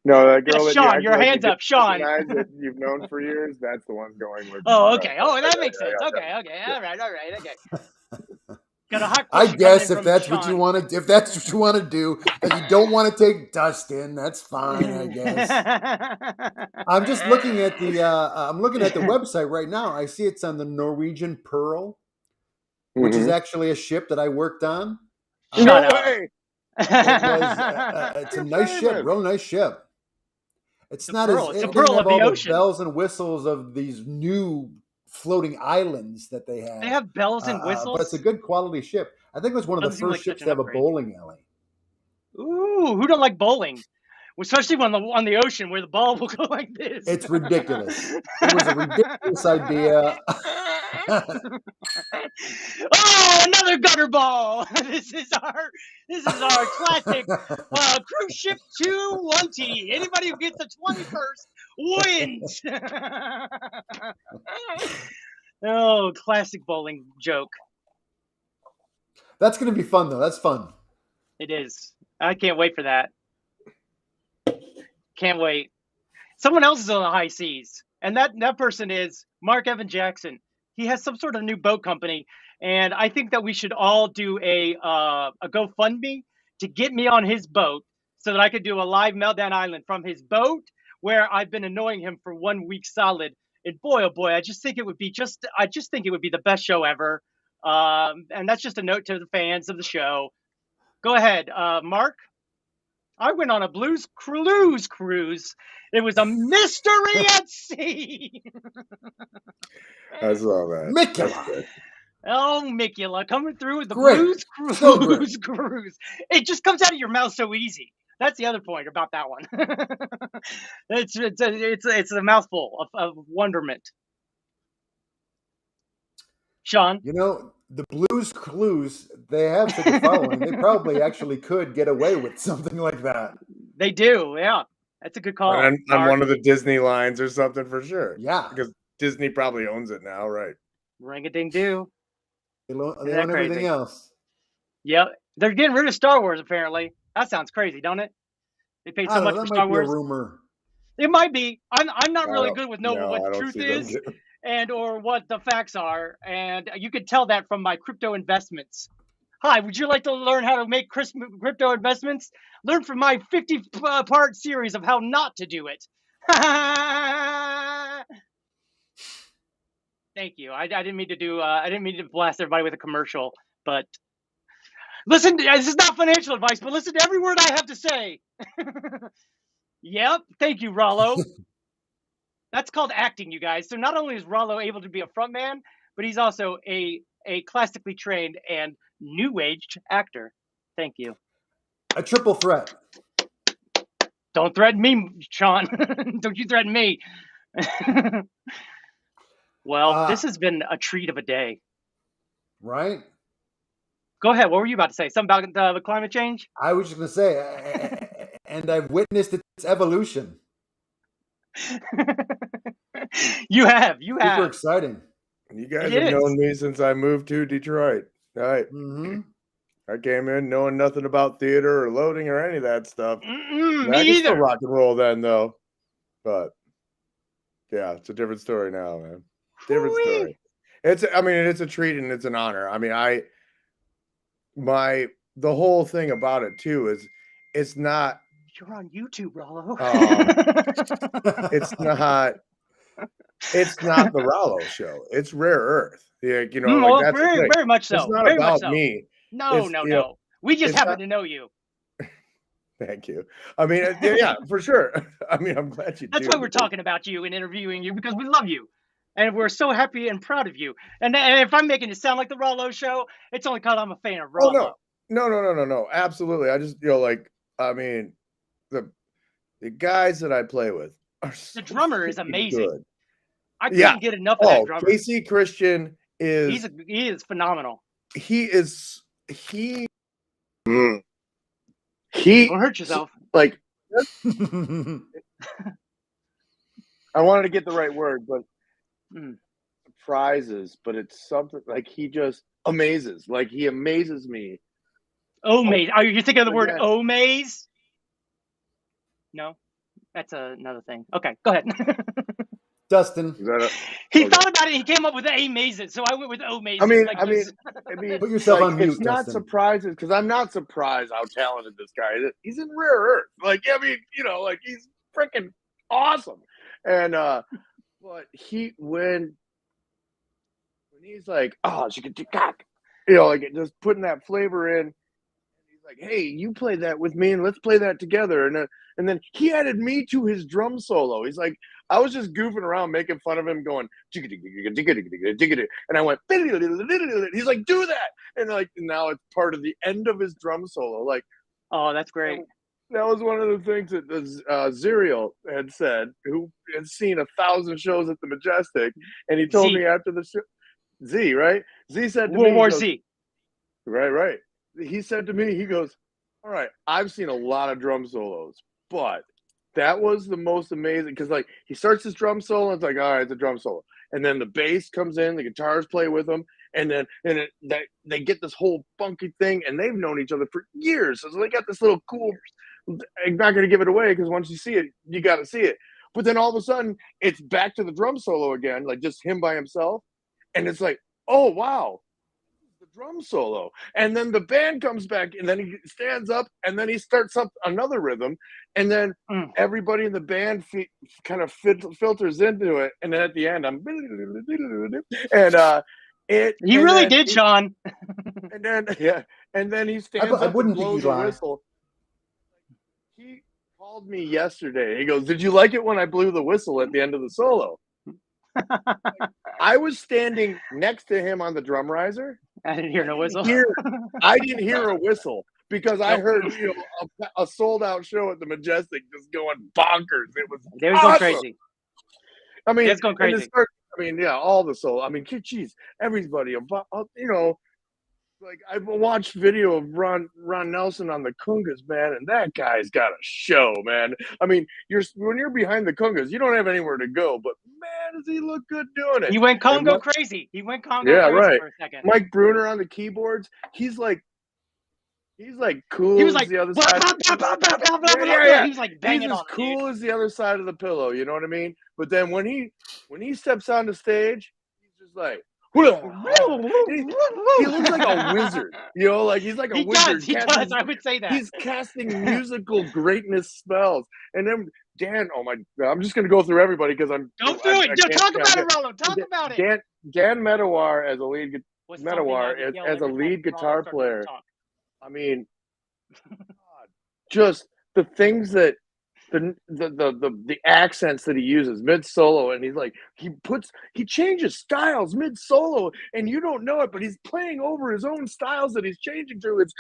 No, that girl that Sean, you your hands up, Sean. that you've known for years, that's the one going with. Oh, okay. Oh, that makes sense. Okay. All right. Okay. Got a hot I question guess coming if in that's from what you Sean. want to, if that's what you want to do, that you don't want to take DUSTiN, that's fine, I guess. I'm just looking at the website right now. I see it's on the Norwegian Pearl, which is actually a ship that I worked on. No way. It was. It's a nice ship, real nice ship. It's not as it's a it pearl doesn't have of the all ocean. the bells and whistles of these new floating islands that they have. They have bells and whistles, but it's a good quality ship. I think it was one of the first ships to have a bowling alley. Ooh, who don't like bowling? Especially on the ocean where the ball will go like this. It's ridiculous. It was a ridiculous idea. Oh, another gutter ball! This is our classic cruise ship 220. Anybody who gets the 21st wins. Oh, classic bowling joke. That's going to be fun, though. That's fun. It is. I can't wait for that. Can't wait. Someone else is on the high seas, and that person is Mark Evan Jackson. He has some sort of new boat company, and I think that we should all do a GoFundMe to get me on his boat so that I could do a live Meltdown Island from his boat where I've been annoying him for 1 week solid. And boy, oh boy, I just think it would be the best show ever. And that's just a note to the fans of the show. Go ahead, Mark. I went on a blues cruise. It was a mystery at sea. I saw that. Micula. Oh, Micula, coming through with the Great. blues cruise. It just comes out of your mouth so easy. That's the other point about that one. It's a mouthful of wonderment. Sean? You know, the Blues Clues, they have such a following. They probably actually could get away with something like that. They do, yeah. That's a good call. On one of the Disney lines or something for sure. Yeah. Because Disney probably owns it now, right? Ring-a-ding-do. They own everything else. Yep. They're getting rid of Star Wars, apparently. That sounds crazy, don't it? They paid so much for Star Wars. That might be a rumor. It might be. I'm not really good with knowing what the truth is and or what the facts are. And you could tell that from my crypto investments. Hi, would you like to learn how to make crypto investments? Learn from my 50-part series of how not to do it. Thank you. I didn't mean to blast everybody with a commercial, but listen, this is not financial advice, but listen to every word I have to say. Yep. Thank you, Rollo. That's called acting, you guys. So not only is Rollo able to be a frontman, but he's also a classically trained and new-aged actor. Thank you. A triple threat. Don't threaten me, Sean. Don't you threaten me. Well, this has been a treat of a day. Right? Go ahead. What were you about to say? Something about the climate change? I was just going to say, and I've witnessed its evolution. You have. Super exciting. You guys have known me since I moved to Detroit. All right. Mm-hmm. I came in knowing nothing about theater or loading or any of that stuff. Me either. Rock and roll then, though. But yeah, it's a different story now, man. Different story. It's a treat and it's an honor. I mean, the whole thing about it too is it's not. You're on YouTube, Rollo. It's not the Rollo show. It's Rare Earth. Yeah, that's very much so. It's not very about much so. me. No. We just happen to know you. Thank you. I mean, yeah, for sure. I mean, I'm glad you. That's why we're talking about you and interviewing you, because we love you, and we're so happy and proud of you. And if I'm making it sound like the Rollo show, it's only because I'm a fan of Rollo. Oh, no. Absolutely. I just I mean, the guys that I play with are the drummer is amazing. Good. I couldn't get enough of that drummer. Casey Christian is he is phenomenal. He Don't hurt yourself. Like I wanted to get the right word, but surprises, but it's something like he just amazes. Like he amazes me. Maze. Are you thinking of the word Maze? No. That's another thing. Okay, go ahead. Dustin. He thought about it. He came up with A Mazes, so I went with O Mazes. I mean, put yourself on mute. It's not Dustin. surprising because I'm not surprised how talented this guy is. He's in rare earth. Like, I mean, he's freaking awesome. And but when he's like, oh, she could do cock, like just putting that flavor in. Like, hey, you play that with me and let's play that together. And then he added me to his drum solo. He's like, I was just goofing around, making fun of him, going, and I went, he's like, do that. And like, now it's part of the end of his drum solo. Like, oh, that's great. That was one of the things that Zerial had said, who had seen 1,000 shows at the Majestic. And he told me after the show, Z, right? Z said to me, World War Z. Right. He said to me, he goes, all right, I've seen a lot of drum solos, but that was the most amazing because like he starts his drum solo and it's like, all right, it's a drum solo. And then the bass comes in, the guitars play with them, and then they get this whole funky thing, and they've known each other for years. So they got this little cool, I'm not going to give it away because once you see it, you got to see it. But then all of a sudden, it's back to the drum solo again, like just him by himself. And it's like, oh, wow. Drum solo, and then the band comes back, and then he stands up, and then he starts up another rhythm, and then everybody in the band kind of filters into it, and then at the end, I'm and you really did, Sean. And then he stands up and blows a whistle. He called me yesterday. He goes, "Did you like it when I blew the whistle at the end of the solo?" I was standing next to him on the drum riser. I didn't hear no whistle. I didn't hear a whistle because I heard a sold out show at the Majestic just going bonkers. It was going crazy. I mean, it's going crazy. All the soul. I mean, geez, everybody. Like I've watched video of Ron Nelson on the Kungas, man, and that guy's got a show, man. I mean, when you're behind the Kungas, you don't have anywhere to go, but man, does he look good doing it? He went Congo crazy. He went Congo crazy for a second. Mike Bruner on the keyboards, he's like cool. He was like as the other side. Yeah. He was like banging he's as cool as the other side of the pillow. You know what I mean? But then when he steps on the stage, he's just like. He looks like a wizard, like he's like a wizard. He does. I would say that he's casting musical greatness spells. And then Dan, oh my God, I'm just going to go through everybody because I'm. Go through it. Talk about it, Rollo. Talk about it. Dan Medawar as a lead guitar player. I mean, just the things that. The accents that he uses mid solo, and he's like he changes styles mid solo, and you don't know it, but he's playing over his own styles that he's changing through. It's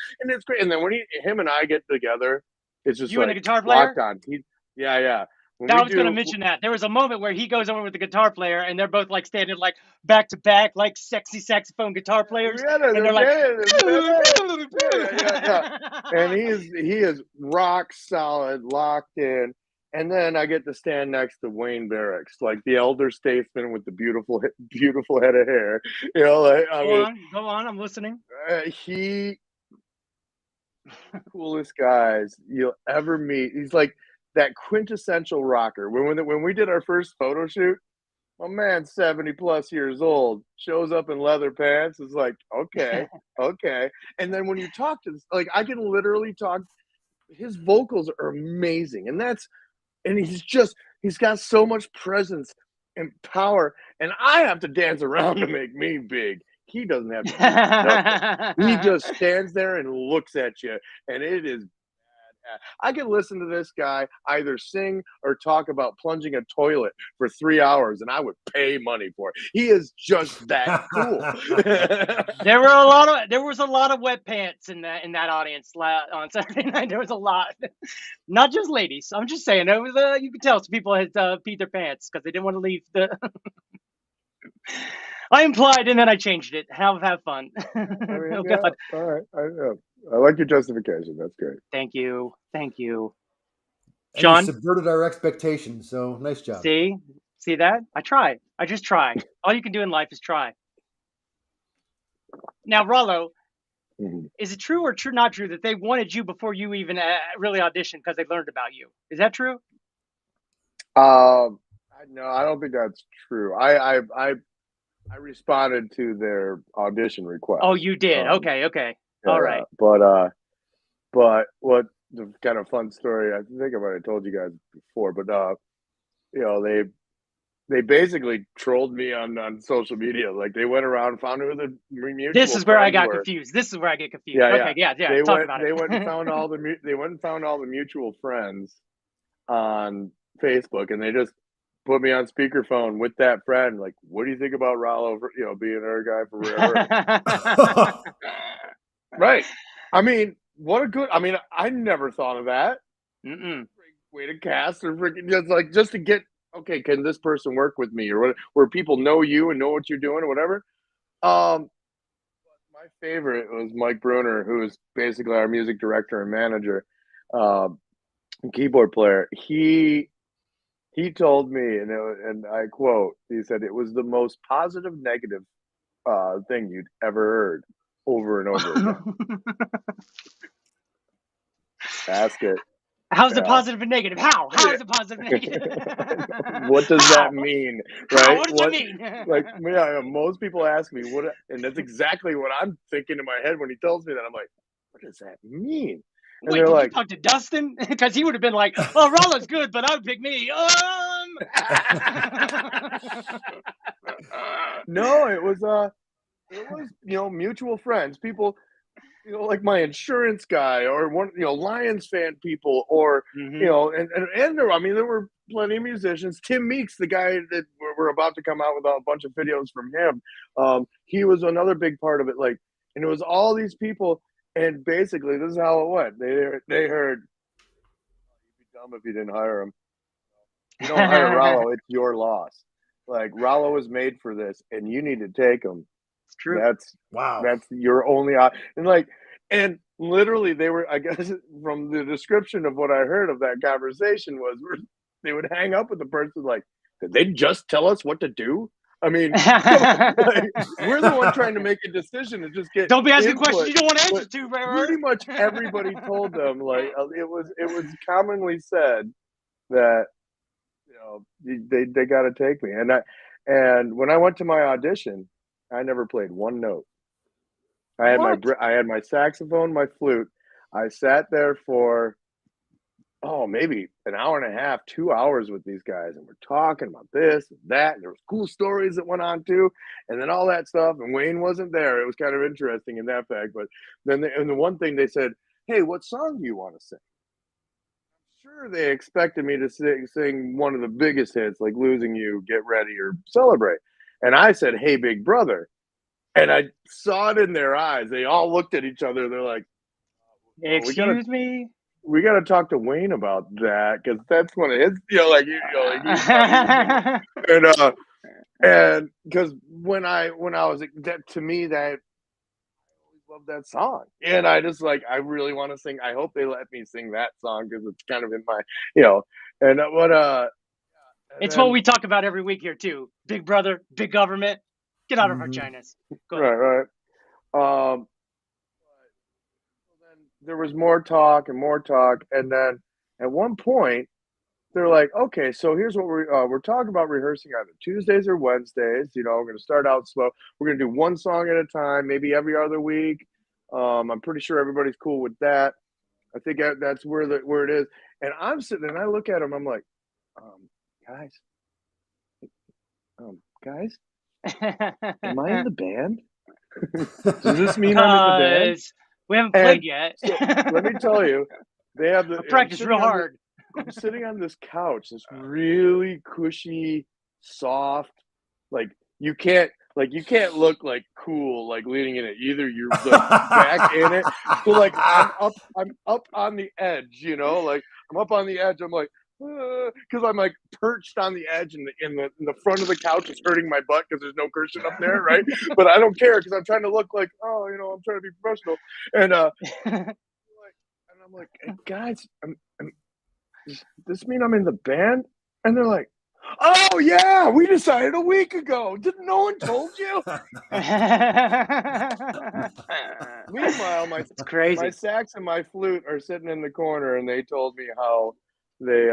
great. And then when him and I get together, it's just you and the guitar player. Locked on. Yeah. I was going to mention that there was a moment where he goes over with the guitar player, and they're both like standing like back to back, like sexy saxophone guitar players, and they're like, and he is rock solid, locked in. And then I get to stand next to Wayne Barracks, like the elder statesman with the beautiful head of hair. Go on, I'm listening. He coolest guys you'll ever meet. He's like that quintessential rocker. When we did our first photo shoot, my man, 70 plus years old, shows up in leather pants. It's like, okay. And then when you talk to this, like I can literally talk, his vocals are amazing. And he's got so much presence and power. And I have to dance around to make me big. He doesn't have to do nothing. He just stands there and looks at you. And it is I could listen to this guy either sing or talk about plunging a toilet for 3 hours, and I would pay money for it. He is just that cool. There was a lot of wet pants in that audience on Saturday night. There was a lot, not just ladies. I'm just saying, it was you could tell some people had peed their pants because they didn't want to leave the. I implied, and then I changed it. Have fun. God. All right. I like your justification. That's great. Thank you. Sean? You subverted our expectations, so nice job. See that? I try. I just try. All you can do in life is try. Now, Rollo, is it true or not true that they wanted you before you even really auditioned because they learned about you? Is that true? No, I don't think that's true. I responded to their audition request. Oh, you did. Okay. Yeah, all right. But what the kind of fun story? I think I might have told you guys before, but you know, they basically trolled me on social media. Like they went around and found who the mutual. This is where I got were. confused. This is where I get confused. Yeah, okay, yeah. They talk went. about They it. went and found all the. They went and found all the mutual friends on Facebook, and they just put me on speakerphone with that friend. Like, what do you think about Rollo? Being our guy forever. Right. I mean, what a good. I mean, I never thought of that. Way to cast or freaking just to get. Okay, can this person work with me or what? Where people know you and know what you're doing or whatever. My favorite was Mike Bruner, who is basically our music director and manager, keyboard player. He told me, and I quote, he said, it was the most positive negative thing you'd ever heard over and over again. Ask it. How's it positive and negative? How is it positive and negative? What does that mean? Right? What does that mean? Like, most people ask me and that's exactly what I'm thinking in my head when he tells me that. I'm like, what does that mean? And wait, they're did like, you talk to Dustin? Because he would have been like, "Oh, Rollo's good, but I would pick me." No, it was mutual friends, people, like my insurance guy or one, Lions fan people, or and there, I mean, there were plenty of musicians. Tim Meeks, the guy that we're about to come out with a bunch of videos from him, he was another big part of it. Like, and it was all these people. And basically, this is how it went. They heard, you'd be dumb if you didn't hire him. You don't hire Rollo, it's your loss. Like, Rollo was made for this, and you need to take him. It's true. That's your only and literally they were, I guess, from the description of what I heard of that conversation was they would hang up with the person like, did they just tell us what to do? I mean, we're the one trying to make a decision and just get. Don't be asking input. questions you don't want to answer to, Pretty much everybody told them, like, it was commonly said that they got to take me, and when I went to my audition, I never played one note. I had my saxophone, my flute. I sat there for maybe an hour and a half, 2 hours with these guys, and we're talking about this and that, and there was cool stories that went on too, and then all that stuff. And Wayne wasn't there. It was kind of interesting in that fact. But then, the one thing they said, "Hey, what song do you want to sing?" I'm sure they expected me to sing one of the biggest hits, like "Losing You," "Get Ready," or "Celebrate," and I said, "Hey, Big Brother," and I saw it in their eyes. They all looked at each other. They're like, "Excuse me." We got to talk to Wayne about that, because that's one of his, and because when I was that, to me, that I always loved that song, and I just I really want to sing. I hope they let me sing that song, because it's kind of in my, and it's what we talk about every week here too. Big Brother, big government, get out of our Chinas. Right. There was more talk, and then at one point they're like, "Okay, so here's what we're talking about rehearsing either Tuesdays or Wednesdays. We're going to start out slow. We're going to do one song at a time, maybe every other week. I'm pretty sure everybody's cool with that. I think that's where it is." And I'm sitting there and I look at them. I'm like, guys, am I in the band? Does this mean I'm in the band? We haven't played yet. So, let me tell you, they have the practice real hard. I'm sitting on this couch, this really cushy, soft, you can't look cool leaning in it. Either you're back in it. So I'm up on the edge, I'm up on the edge. I'm like, because I'm perched on the edge, and in the front of the couch is hurting my butt because there's no cushion up there, right? But I don't care, because I'm trying to look like, I'm trying to be professional, and I'm like, "Hey, guys, does this mean I'm in the band?" And they're like, "Oh yeah, we decided a week ago. Didn't no one told you?" Meanwhile, my sax and my flute are sitting in the corner, and they told me how they'd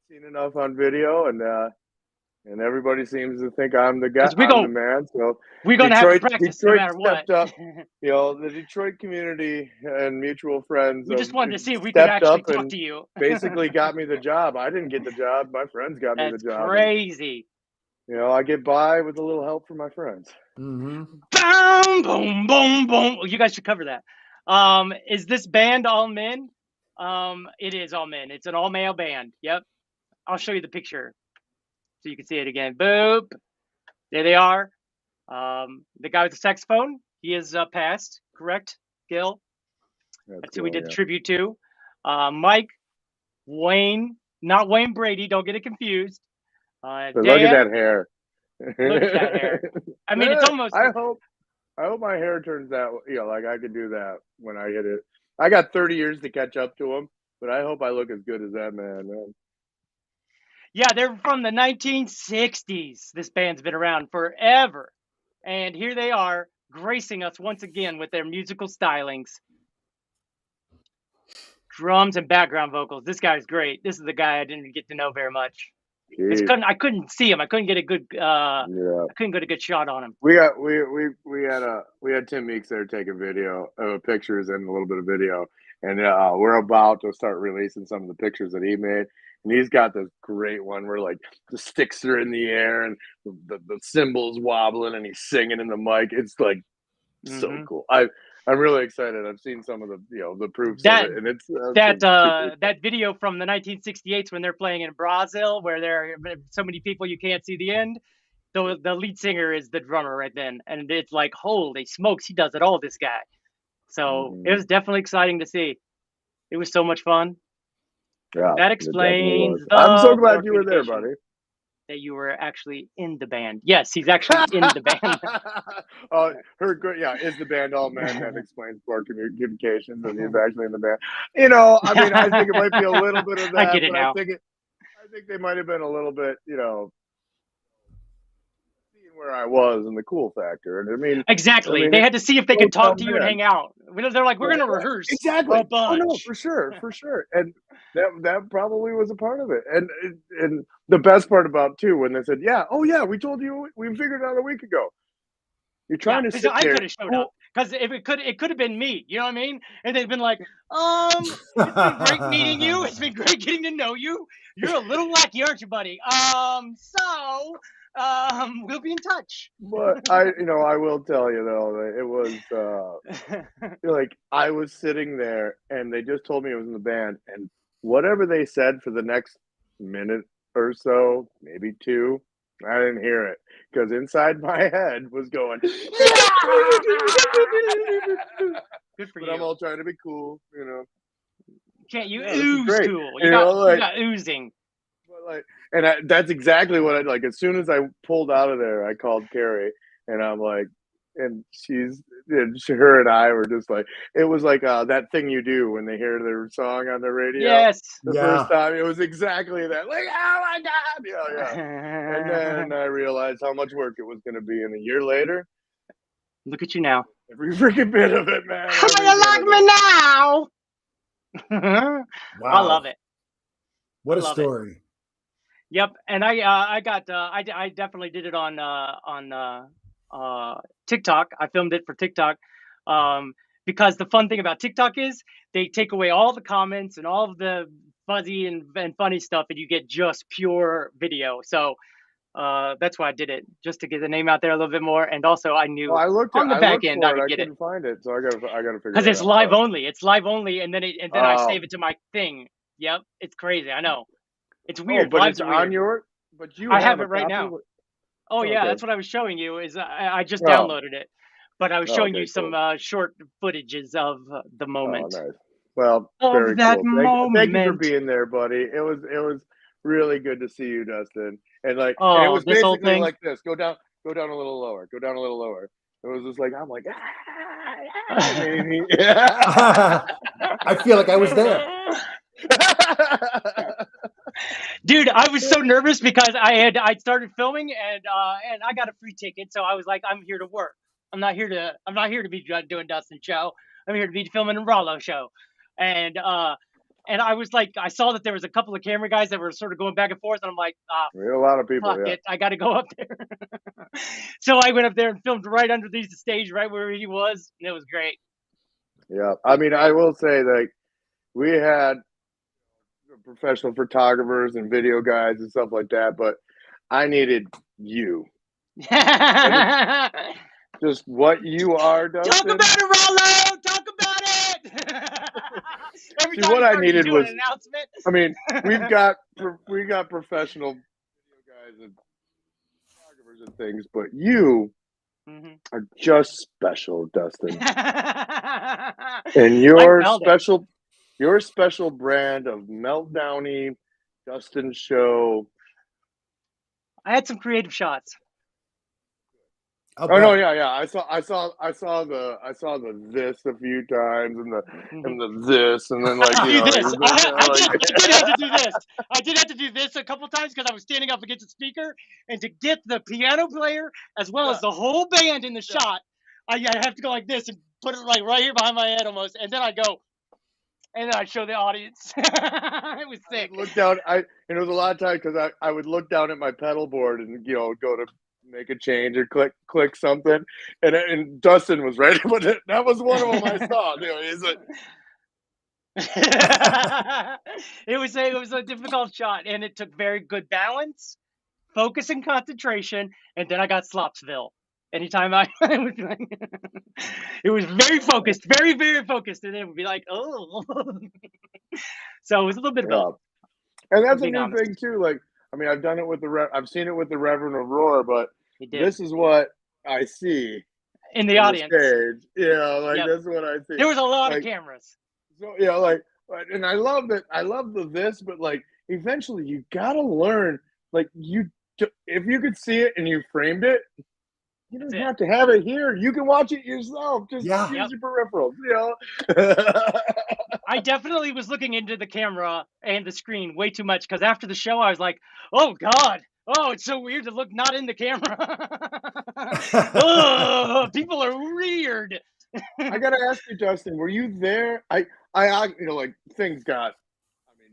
seen enough on video, and everybody seems to think I'm the guy. 'Cause I'm the man. So we're gonna have to practice no matter what. Stepped up. You know, the Detroit community and mutual friends. We just wanted to see if we could actually talk to you. Basically, got me the job. I didn't get the job. My friends got me the job. That's crazy. And, you know, I get by with a little help from my friends. Boom, boom, boom, boom. You guys should cover that. Is this band all men? It is all men. It's an all male band. Yep. I'll show you the picture so you can see it again. Boop. There they are. The guy with the saxophone, he is passed, correct, Gil? That's who we did the tribute to. Mike, Wayne, not Wayne Brady, don't get it confused. Look at that hair. Look at that hair. I mean, it's almost. I hope my hair turns out, you know, like I could do that when I hit it. I got 30 years to catch up to him, but I hope I look as good as that man. Yeah, they're from the 1960s. This band's been around forever. And here they are, gracing us once again with their musical stylings. Drums and background vocals. This guy's great. This is the guy I didn't get to know very much. I couldn't see him. I couldn't get a good I couldn't get a good shot on him. We had Tim Meeks there taking video, pictures and a little bit of video. And we're about to start releasing some of the pictures that he made. And he's got this great one where like the sticks are in the air and the cymbals wobbling and he's singing in the mic. It's like so cool. I'm really excited. I've seen some of the proofs of it, and it's that video from the 1968s when they're playing in Brazil, where there are so many people you can't see the end. The lead singer is the drummer right then, and it's like, holy smokes, he does it all, this guy. So it was definitely exciting to see. It was so much fun. Yeah, that explains. I'm so glad you were there, buddy. That you were actually in the band. Yes, he's actually in the band. Is the band all men? That explains poor communications, and he's actually in the band. You know, I mean, I think it might be a little bit of that. I get it now. I think they might have been a little bit, you know, seeing where I was and the cool factor. And I mean, exactly. They had to see if they could talk to you and hang out. They're like, we're going to rehearse. Exactly. A bunch. Oh no, for sure. And that probably was a part of it. And the best part about too, when they said, we told you, we figured out a week ago. You're trying to sit there. I could have showed up because if it could have been me. You know what I mean? And they've been like, it's been great meeting you. It's been great getting to know you. You're a little wacky, aren't you, buddy? We'll be in touch. But I will tell you though, it was like I was sitting there and they just told me it was in the band, and whatever they said for the next minute or so, maybe two, I didn't hear it because inside my head was going. Good for you. But I'm all trying to be cool, you know. Can't you ooze cool? You got oozing. And that's exactly what I like. As soon as I pulled out of there, I called Carrie, and I'm like, and her and I were just like, it was like that thing you do when they hear their song on the radio. Yes. The first time, it was exactly that. Like, oh my God. Yeah. And then I realized how much work it was going to be. And a year later, look at you now. Every freaking bit of it, man. How do you like me now? Wow. I love it. What a story. Yep, and I definitely did it on TikTok. I filmed it for TikTok because the fun thing about TikTok is they take away all the comments and all of the fuzzy and funny stuff, and you get just pure video. So that's why I did it, just to get the name out there a little bit more. And also, I knew on the back end I would get it. I couldn't find it, so I gotta figure it out. Because it's live only. It's live only, and then I save it to my thing. Yep, it's crazy. I know. It's weird. But it's on your. But I have it right now. Oh yeah, that's what I was showing you. Is I just downloaded it, but I was showing you some short footages of the moment. Oh, nice. Well, very cool. Thank you for being there, buddy. It was really good to see you, Dustin. And and it was basically like this: go down a little lower, go down a little lower. It was just like I'm like, I feel like I was there. Dude, I was so nervous because I started filming and I got a free ticket, so I was like, I'm here to work. I'm not here to be doing Dustin show. I'm here to be filming a Rollo show. And And I was like, I saw that there was a couple of camera guys that were sort of going back and forth, and I'm like, a lot of people. Fuck it, I got to go up there. So I went up there and filmed right underneath the stage, right where he was, and it was great. Yeah, I mean, I will say that we had professional photographers and video guys and stuff like that, but I needed you. Just what you are, Dustin. Talk about it, Rollo! Talk about it! Every See, time what I needed was an announcement. I mean, we got professional video guys and photographers and things, but you are just special, Dustin. And your special brand of Meltdowny Dustin show. I had some creative shots. Oh no, yeah. I saw the this a few times and the this and then like I you know, did have to do this. I did have to do this a couple times because I was standing up against a speaker, and to get the piano player as well as the whole band in the shot, I have to go like this and put it like right here behind my head almost, and then I go, and then I show the audience. It was sick. Look down. It was a lot of times because I would look down at my pedal board and go to make a change or click something, and Dustin was ready, but that was one of them I saw. It was a difficult shot, and it took very good balance, focus, and concentration. And then I got Slopsville. Anytime it was very focused, very, very focused, and it would be like, oh. So it was a little bit of both. And that's a new thing too. Like, I mean, I've done it with I've seen it with the Reverend Aurora, but this is what I see in the audience. Stage. That's what I see. There was a lot of cameras. So and I love that. I love this, but like, eventually you gotta learn. Like, if you could see it and you framed it, you don't have to have it here. You can watch it yourself. Just use your peripherals. I definitely was looking into the camera and the screen way too much because after the show, I was like, oh, God. Oh, it's so weird to look not in the camera. Oh, people are weird. I got to ask you, Dustin, were you there? Things got,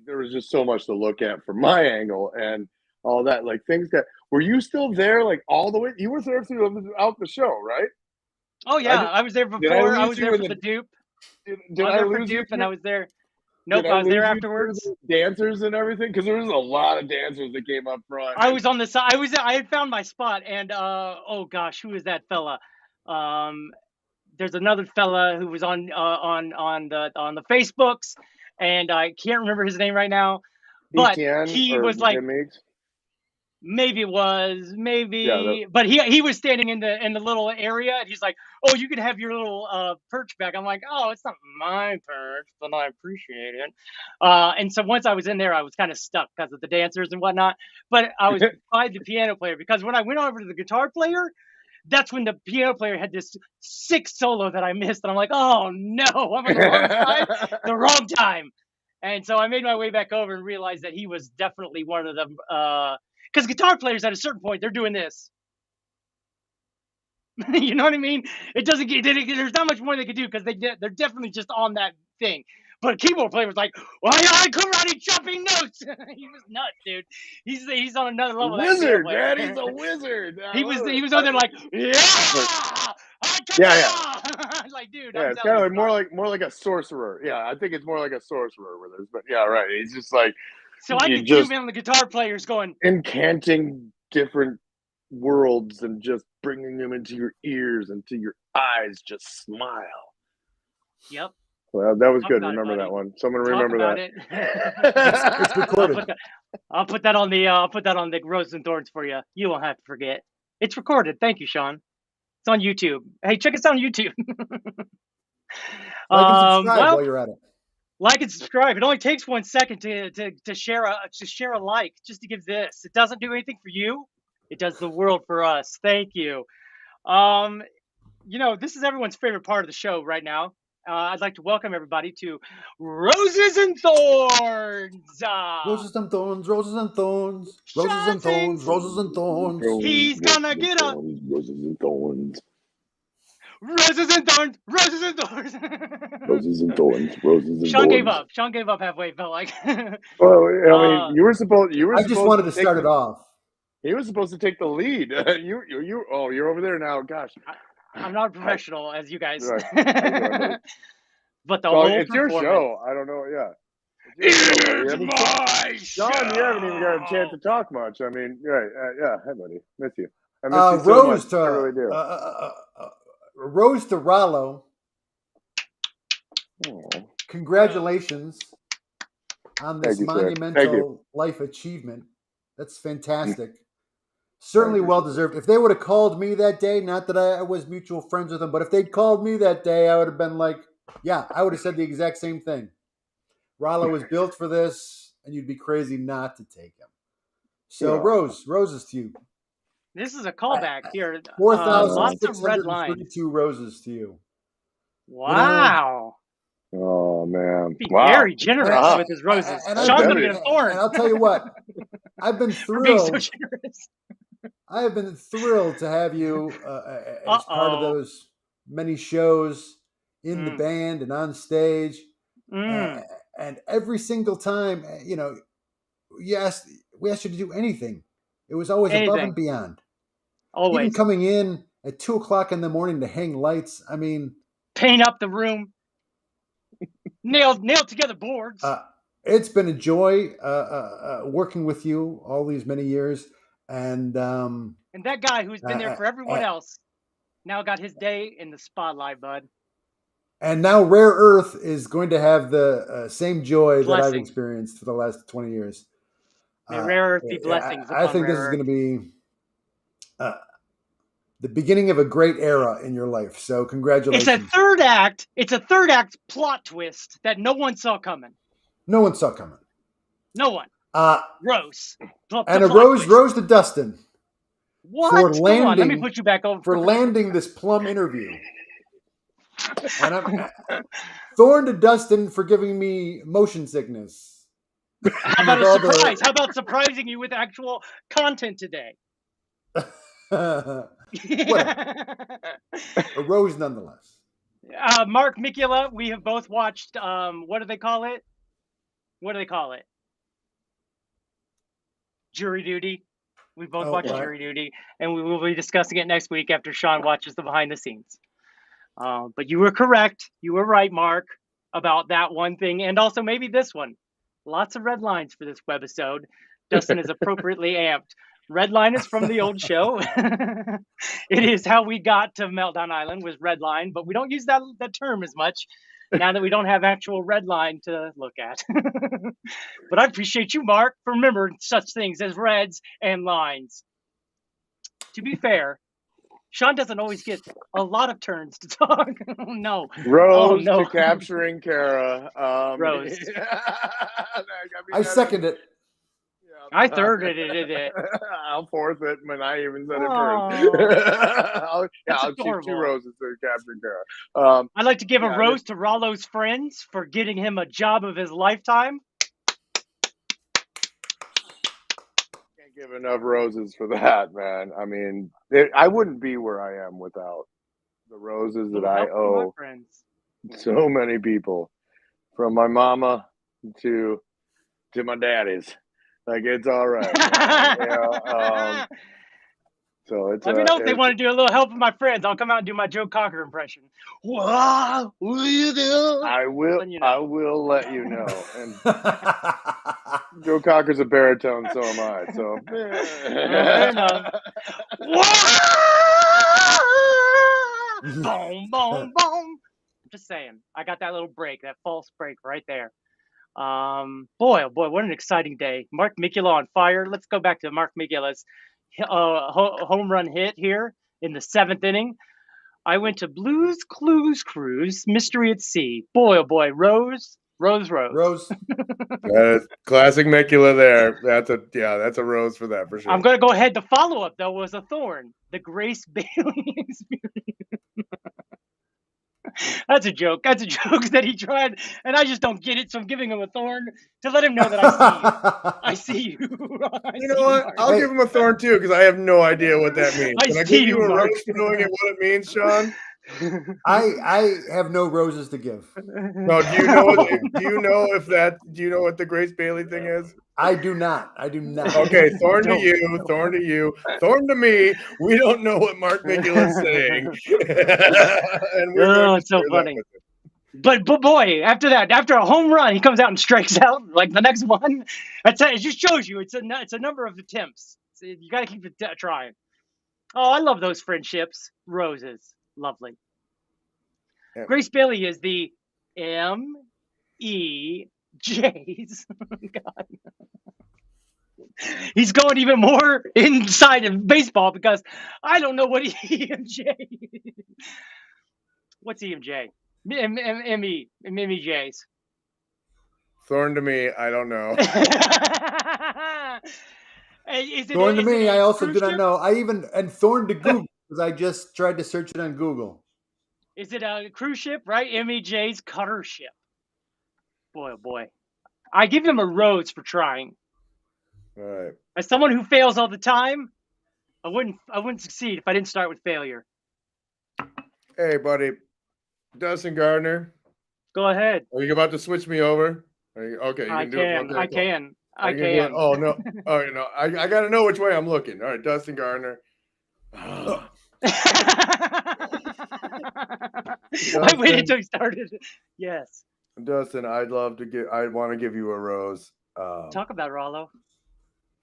there was just so much to look at from my angle and all that. Like, things got, were you still there, like, all the way? You were there throughout the show, right? Oh, yeah. I was there before. I was there for the dupe. Did I lose you? And I was there. Nope, I was there afterwards. Dancers and everything, because there was a lot of dancers that came up front. I was on the side. I had found my spot, and oh gosh, who is that fella? There's another fella who was on the Facebooks, and I can't remember his name right now, but he was like. Maybe it was, but he was standing in the little area, and he's like, "Oh, you can have your little perch back." I'm like, "Oh, it's not my perch, but I appreciate it." And so once I was in there, I was kind of stuck because of the dancers and whatnot. But I was by the piano player because when I went over to the guitar player, that's when the piano player had this sick solo that I missed, and I'm like, "Oh no, I'm on the wrong side, the wrong time." And so I made my way back over and realized that he was definitely one of them. Because guitar players at a certain point, they're doing this. You know what I mean? It doesn't get, there's not much more they can do because they're definitely just on that thing. But a keyboard player was like, "Why I come around and jumping notes?" He was nuts, dude. He's on another level. Wizard, man. He's a wizard. He was on there like, like, dude. Yeah, it's kind of like more like a sorcerer. Yeah, I think it's more like a sorcerer with this. But yeah, right. He's just like. So I can zoom in on the guitar players going incanting different worlds and just bringing them into your ears and to your eyes. Just smile. Yep. Well, that was good. Remember that one. Someone remember that. It's recorded. I'll put that on the Roses and Thorns for you. You won't have to forget. It's recorded. Thank you, Sean. It's on YouTube. Hey, check us out on YouTube. Like and subscribe while you're at it. Like and subscribe. It only takes 1 second to share a like, just to give this. It doesn't do anything for you. It does the world for us. Thank you. This is everyone's favorite part of the show right now. I'd like to welcome everybody to Roses and Thorns. Roses and thorns, roses and thorns, roses and thorns, roses and thorns. He's gonna get a roses and thorns. Roses and thorns, roses and thorns. Roses and thorns, roses and Sean thorns. gave up. Sean gave up halfway. It felt like. Well, I mean, you were supposed. I just wanted to start it off. He was supposed to take the lead. You're over there now. Gosh, I'm not a professional as you guys. Right. But the whole it's your show. I don't know. Yeah. It's my show. John, you haven't even got a chance to talk much. I mean, right? Yeah. Hey, buddy, miss you. I miss you so much. I really do. Rose to Rollo. Congratulations on this monumental life achievement. That's fantastic. Certainly well deserved. If they would have called me that day, not that I was mutual friends with them, but if they'd called me that day, I would have been like, yeah, I would have said the exact same thing. Rollo was built for this, and you'd be crazy not to take him. So, roses to you. This is a callback here. 4,632 roses to you. Wow. Oh, man. Be very generous with his roses. Sean's going to get a thorn. And I'll tell you what, I've been thrilled. So I have been thrilled to have you as part of those many shows in the band and on stage. And every single time, we asked you to do anything. It was always above and beyond. Always. Even coming in at 2:00 in the morning to hang lights. I mean, paint up the room. Nail together boards. It's been a joy working with you all these many years. And that guy who's been there for everyone else now got his day in the spotlight, bud. And now Rare Earth is going to have the same joy that I've experienced for the last 20 years. May Rare Earth be blessings. I think this is going to be the beginning of a great era in your life. So congratulations. It's a third act. It's a third act plot twist that no one saw coming. No one saw coming. No one. Rose. And a rose to DUSTiN. What? Come on, let me put you back over. For landing this plum interview. And thorn to DUSTiN for giving me motion sickness. How about a surprise? How about surprising you with actual content today? A rose nonetheless. Mark Mikula, we have both watched, what do they call it? Jury Duty. We both watched Jury Duty, and we will be discussing it next week after Sean watches the behind the scenes. But you were correct. You were right, Mark, about that one thing, and also maybe this one. Lots of red lines for this webisode. DUSTiN is appropriately amped. Red line is from the old show. It is how we got to Meltdown Island, was red line, but we don't use that term as much now that we don't have actual red line to look at. But I appreciate you, Mark, for remembering such things as reds and lines. To be fair, Sean doesn't always get a lot of turns to talk. No. Rose to capturing Kara. Rose. I second it. I thirded it. I'll fourth it when I even said it first. I'll choose 2 roses to capturing Kara. I'd like to give a rose to Rollo's friends for getting him a job of his lifetime. Can't give enough roses for that, man. I mean, I wouldn't be where I am without the roses that I owe so many people, from my mama to my daddies. Like, it's all right. So it's. Let me know if they want to do a little help with my friends. I'll come out and do my Joe Cocker impression. What will you do? I will. I will let you know. And Joe Cocker's a baritone, so am I. So. Fair enough. Boom, boom, boom. Just saying. I got that little break, that false break right there. Boy, oh boy, what an exciting day. Mark Mikula on fire. Let's go back to Mark Mikula's home run hit here in the 7th inning. I went to Blues Clues Cruise, Mystery at Sea. Boy, oh boy, Rose. Classic Mikula there. That's a rose for that for sure. I'm going to go ahead. The follow-up, though, was a thorn. The Grace Bailey experience. That's a joke. That's a joke that he tried, and I just don't get it, so I'm giving him a thorn to let him know that I see you. You know what? I'll give him a thorn, too, because I have no idea what that means. Can I give you a rose for knowing what it means, Sean? I have no roses to give. No, do you know what? Do you know what the Grace Bailey thing is? I do not. I do not. Okay, thorn to you, thorn to you, thorn to me. We don't know what Mark Migula is saying. And we're it's so funny. But boy, after a home run, he comes out and strikes out like the next one. It just shows you it's a number of attempts. So you got to keep trying. Oh, I love those friendships. Roses, lovely. Yeah. Grace Bailey is the MEJ's. God. He's going even more inside of baseball because I don't know what EMJ is. What's EMJ? MEJ's. Thorn to me, I don't know. Thorn to me, I also do not know. And thorn to Google because I just tried to search it on Google. Is it a cruise ship, right? MEJ's cutter ship. Boy, oh boy. I give them a rose for trying. All right. As someone who fails all the time, I wouldn't succeed if I didn't start with failure. Hey, buddy. Dustin Gardner. Go ahead. Are you about to switch me over? Okay, you can do it. I can. Oh, no. Oh, you know, I got to know which way I'm looking. All right, Dustin Gardner. I waited until he started. Yes. Dustin, I want to give you a rose. Talk about Rollo.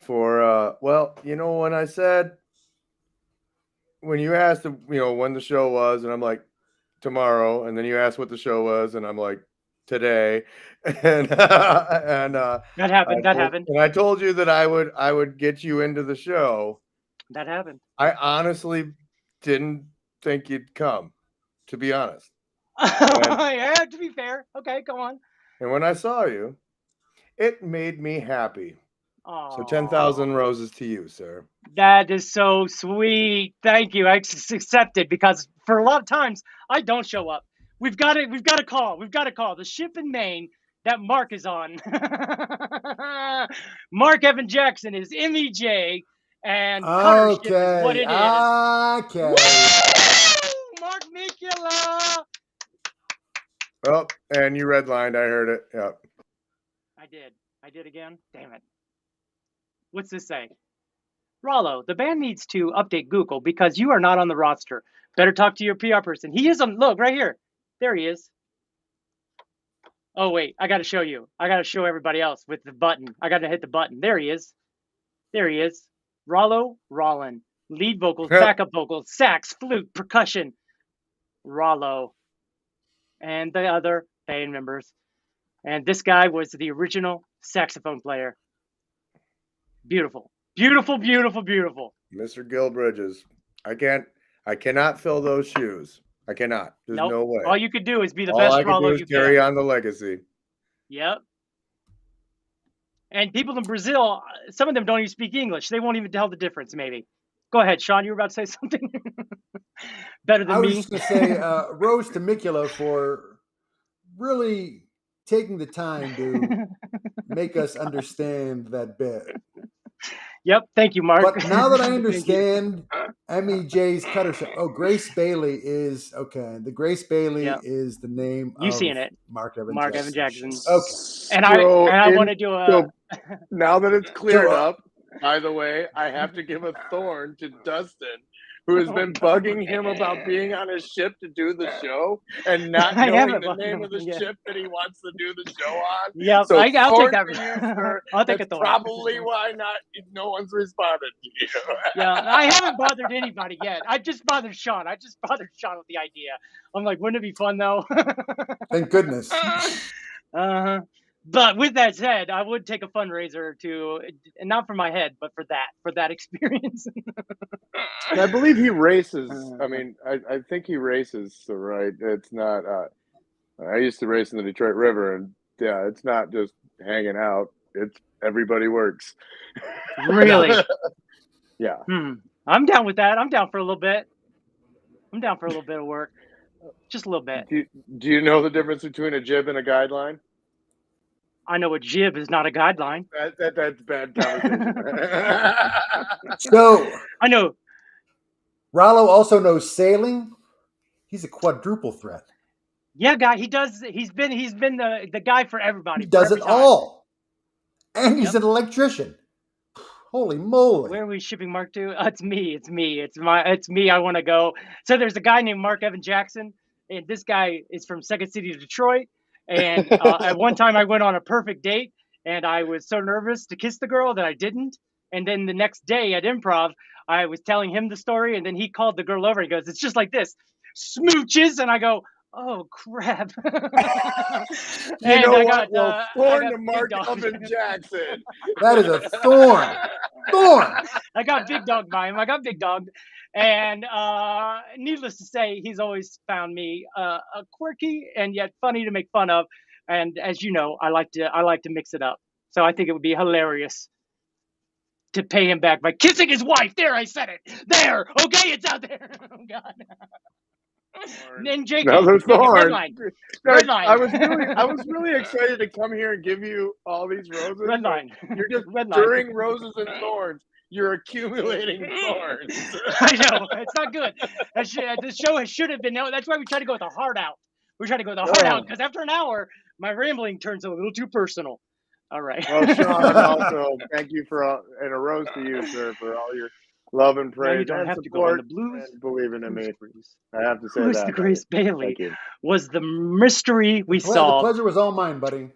For well, you know, when you asked when the show was, and I'm like tomorrow, and then you asked what the show was, and I'm like today, and that happened. And I told you that I would get you into the show. That happened. I honestly didn't think you'd come, to be honest. Yeah, to be fair. Okay, go on. And when I saw you, it made me happy. Aww. So 10,000 roses to you, sir. That is so sweet. Thank you. I accept it because for a lot of times I don't show up. We've got to call. We've got to call the ship in Maine that Mark is on. Mark Evan Jackson is MEJ and Cutter Ship is what it is. Okay. Woo! Mark Migula. Oh, and you redlined. I heard it. Yep. I did again. Damn it. What's this say? Rollo, the band needs to update Google because you are not on the roster. Better talk to your PR person. He is on. Look right here. There he is. Oh wait, I got to show you. I got to show everybody else with the button. I got to hit the button. There he is. There he is. Rollo Rollin. Lead vocals, backup vocals, sax, flute, percussion. Rollo. And the other band members. And this guy was the original saxophone player. Beautiful. Beautiful, beautiful, beautiful. Mr. Gil Bridges. I cannot fill those shoes. I cannot. There's no way. All you could do is be the best Rollo you can. Carry on the legacy. Yep. And people in Brazil, some of them don't even speak English. They won't even tell the difference, maybe. Go ahead, Sean. You were about to say something? Better than me. I was just going to say, rose to Migula for really taking the time to make us understand that bit. Yep. Thank you, Mark. But now that I understand MEJ's cutter shop. Oh, Grace Bailey is okay. The Grace Bailey is the name You've of seen it. Mark Evan Jackson. Okay. And I want to do a so now that it's cleared up, by the way, I have to give a thorn to Dustin, who has been bugging him about being on his ship to do the show and not knowing the name of the ship that he wants to do the show on. Yeah, so I'll take that. I'll take it. Probably why no one's responded to you. Yeah, I haven't bothered anybody yet. I just bothered Sean. With the idea. I'm like, wouldn't it be fun though? Thank goodness. But with that said, I would take a fundraiser to, and not for my head, but for that experience. And I believe he races. I mean, I think he races. So right, it's not. I used to race in the Detroit River, and yeah, it's not just hanging out. It's everybody works. Really? Yeah. I'm down with that. I'm down for a little bit. I'm down for a little bit of work, just a little bit. Do you know the difference between a jib and a guideline? I know a jib is not a guideline. That's bad conversation. So I know. Rollo also knows sailing. He's a quadruple threat. Yeah, guy. He does. He's been the guy for everybody. He does it all, and he's an electrician. Holy moly! Where are we shipping Mark to? It's me. It's me. It's me. I want to go. So there's a guy named Mark Evan Jackson, and this guy is from Second City, Detroit. And at one time, I went on a perfect date, and I was so nervous to kiss the girl that I didn't. And then the next day at improv, I was telling him the story, and then he called the girl over. He goes, "It's just like this, smooches." And I go, "Oh crap!" You know what? Well, thorn to Mark Evan Jackson. That is a thorn. Thorn. I got big dog by him. I got big dog, and needless to say, he's always found me quirky and yet funny to make fun of. And as you know, I like to mix it up. So I think it would be hilarious to pay him back by kissing his wife. There, I said it. There. Okay, it's out there. Oh God. And Jake, Another thorn. Red line. Red line. I was really excited to come here and give you all these roses. Red line. You're just Red line. during roses and thorns. You're accumulating thorns. I know. It's not good. The show should have been. That's why we try to go with the heart out. We try to go with the heart out because after an hour, my rambling turns a little too personal. All right. Well, Sean, also thank you and a rose to you, sir, for all your love and praise and support and believing in me. I have to say Who's that. the Grace Bailey was the mystery we saw. The pleasure was all mine, buddy.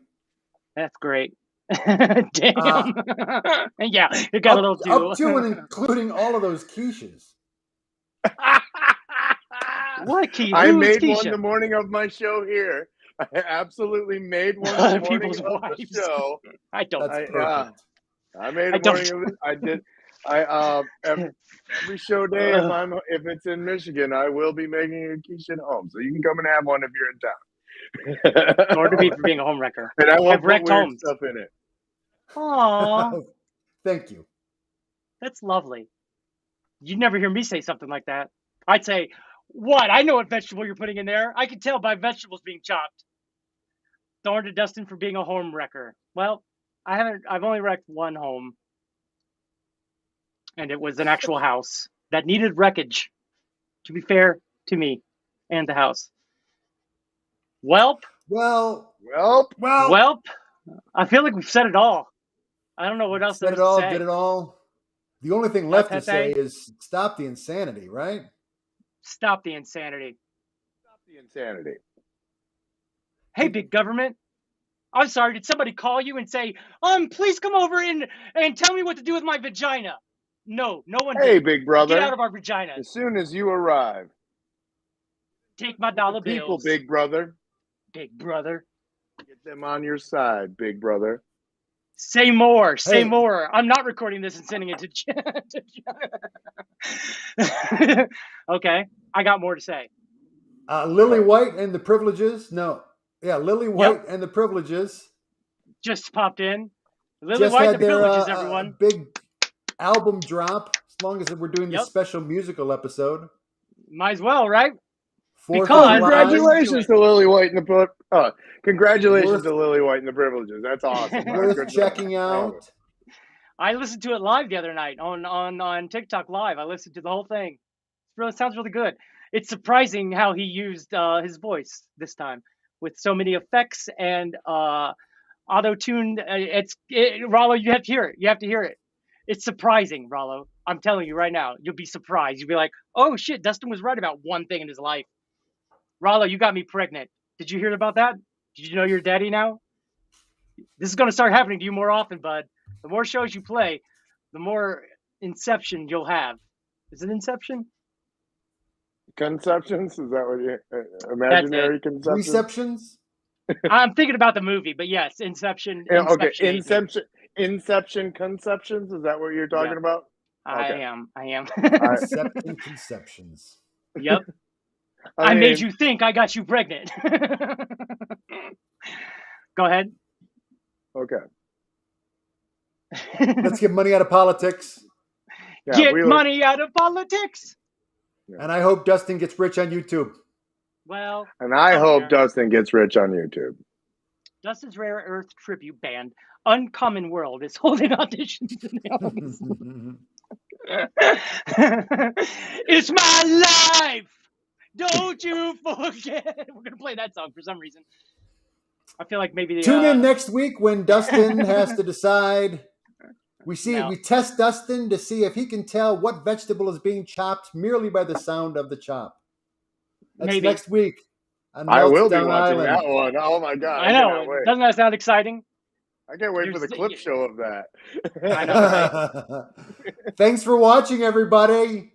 That's great. Damn. Yeah, it got a little too. Up to and including all of those quiches. What quiche? I made one the morning of my show here. I absolutely made one the morning of the show. I don't. I made a morning of it. I did. Every show day, if it's in Michigan, I will be making a quiche at home. So you can come and have one if you're in town. Or to be for being a home wrecker. And I won't wrecked put weird homes. stuff in it. Aww. Thank you. That's lovely. You'd never hear me say something like that. I'd say, "What? I know what vegetable you're putting in there. I can tell by vegetables being chopped." Thorn to Dustin for being a home wrecker. Well, I've only wrecked one home. And it was an actual house that needed wreckage, to be fair to me and the house. Welp. I feel like we've said it all. I don't know what else said it all, did it all. The only thing left to say is stop the insanity, right? Stop the insanity. Stop the insanity. Hey, big government. I'm sorry, did somebody call you and say, please come over and tell me what to do with my vagina? No, no one did. Hey, big brother. Get out of our vagina. As soon as you arrive. Take my dollar bills. People, big brother. Big brother. Get them on your side, big brother. Say more. Say more. I'm not recording this and sending it to Okay, I got more to say. Lily White and the Privileges. No. Yeah, Lily White and the Privileges. Just popped in. Lily White and the Privileges, everyone. Big album drop, as long as we're doing this special musical episode. Might as well, right? Congratulations to Lily White and the congratulations to Lily White and the Privileges. That's awesome. Worth checking out. I listened to it live the other night on TikTok Live. I listened to the whole thing. It sounds really good. It's surprising how he used his voice this time with so many effects and auto-tuned. Rollo, you have to hear it. You have to hear it. It's surprising, Rollo. I'm telling you right now. You'll be surprised. You'll be like, oh, shit, Dustin was right about one thing in his life. Rollo, you got me pregnant. Did you hear about that? Did you know you're daddy now? This is going to start happening to you more often, bud. The more shows you play, the more inception you'll have. Is it inception? Conceptions? Is that what you imaginary conceptions? Receptions? I'm thinking about the movie, but yes, Inception. Okay, Inception conceptions? Is that what you're talking about? Okay. I am. Inception conceptions. Yep. I made you think I got you pregnant. Go ahead. Okay. Let's get money out of politics. Yeah, money out of politics. Yeah. And I hope Dustin gets rich on YouTube. Well. And I hope Dustin gets rich on YouTube. Dustin's Rare Earth tribute band, Uncommon World, is holding auditions in the It's my life. Don't you forget. We're gonna play that song for some reason. I feel like maybe tune in next week when Dustin has to decide. We test Dustin to see if he can tell what vegetable is being chopped merely by the sound of the chop. That's maybe next week. I will be Meltdown watching Island. that one. Oh my god! I know. Doesn't that sound exciting? I can't wait for the clip show of that. I know, right? Thanks for watching, everybody.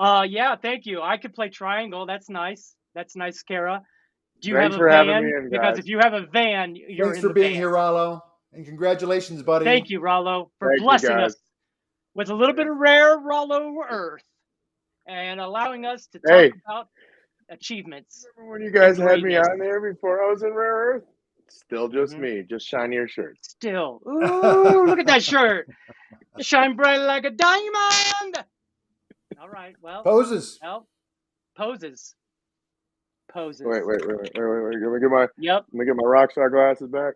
Yeah, thank you. I could play triangle. That's nice. That's nice, Kara. Do you Thanks have a for having van? me in, Because guys. if you have a van, you're Thanks in for the being van. here, Rollo. And congratulations, buddy. Thank you, Rollo, for Thank you, blessing guys. us with a little bit of rare Rollo Earth and allowing us to talk about achievements. Remember when you guys had me greatness. on there before I was in Rare Earth? Still just me, just shinier shirt. Still. Ooh, look at that shirt. Shine bright like a diamond. All right, well. Poses. Well, poses. Poses. Wait. Let me get my rock star glasses back.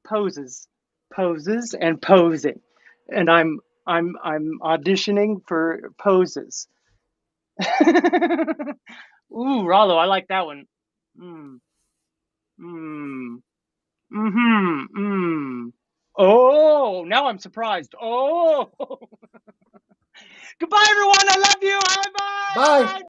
Poses and posing, and I'm auditioning for poses. Ooh, Rollo, I like that one. Oh, now I'm surprised. Oh. Goodbye, everyone. I love you. Bye. Bye.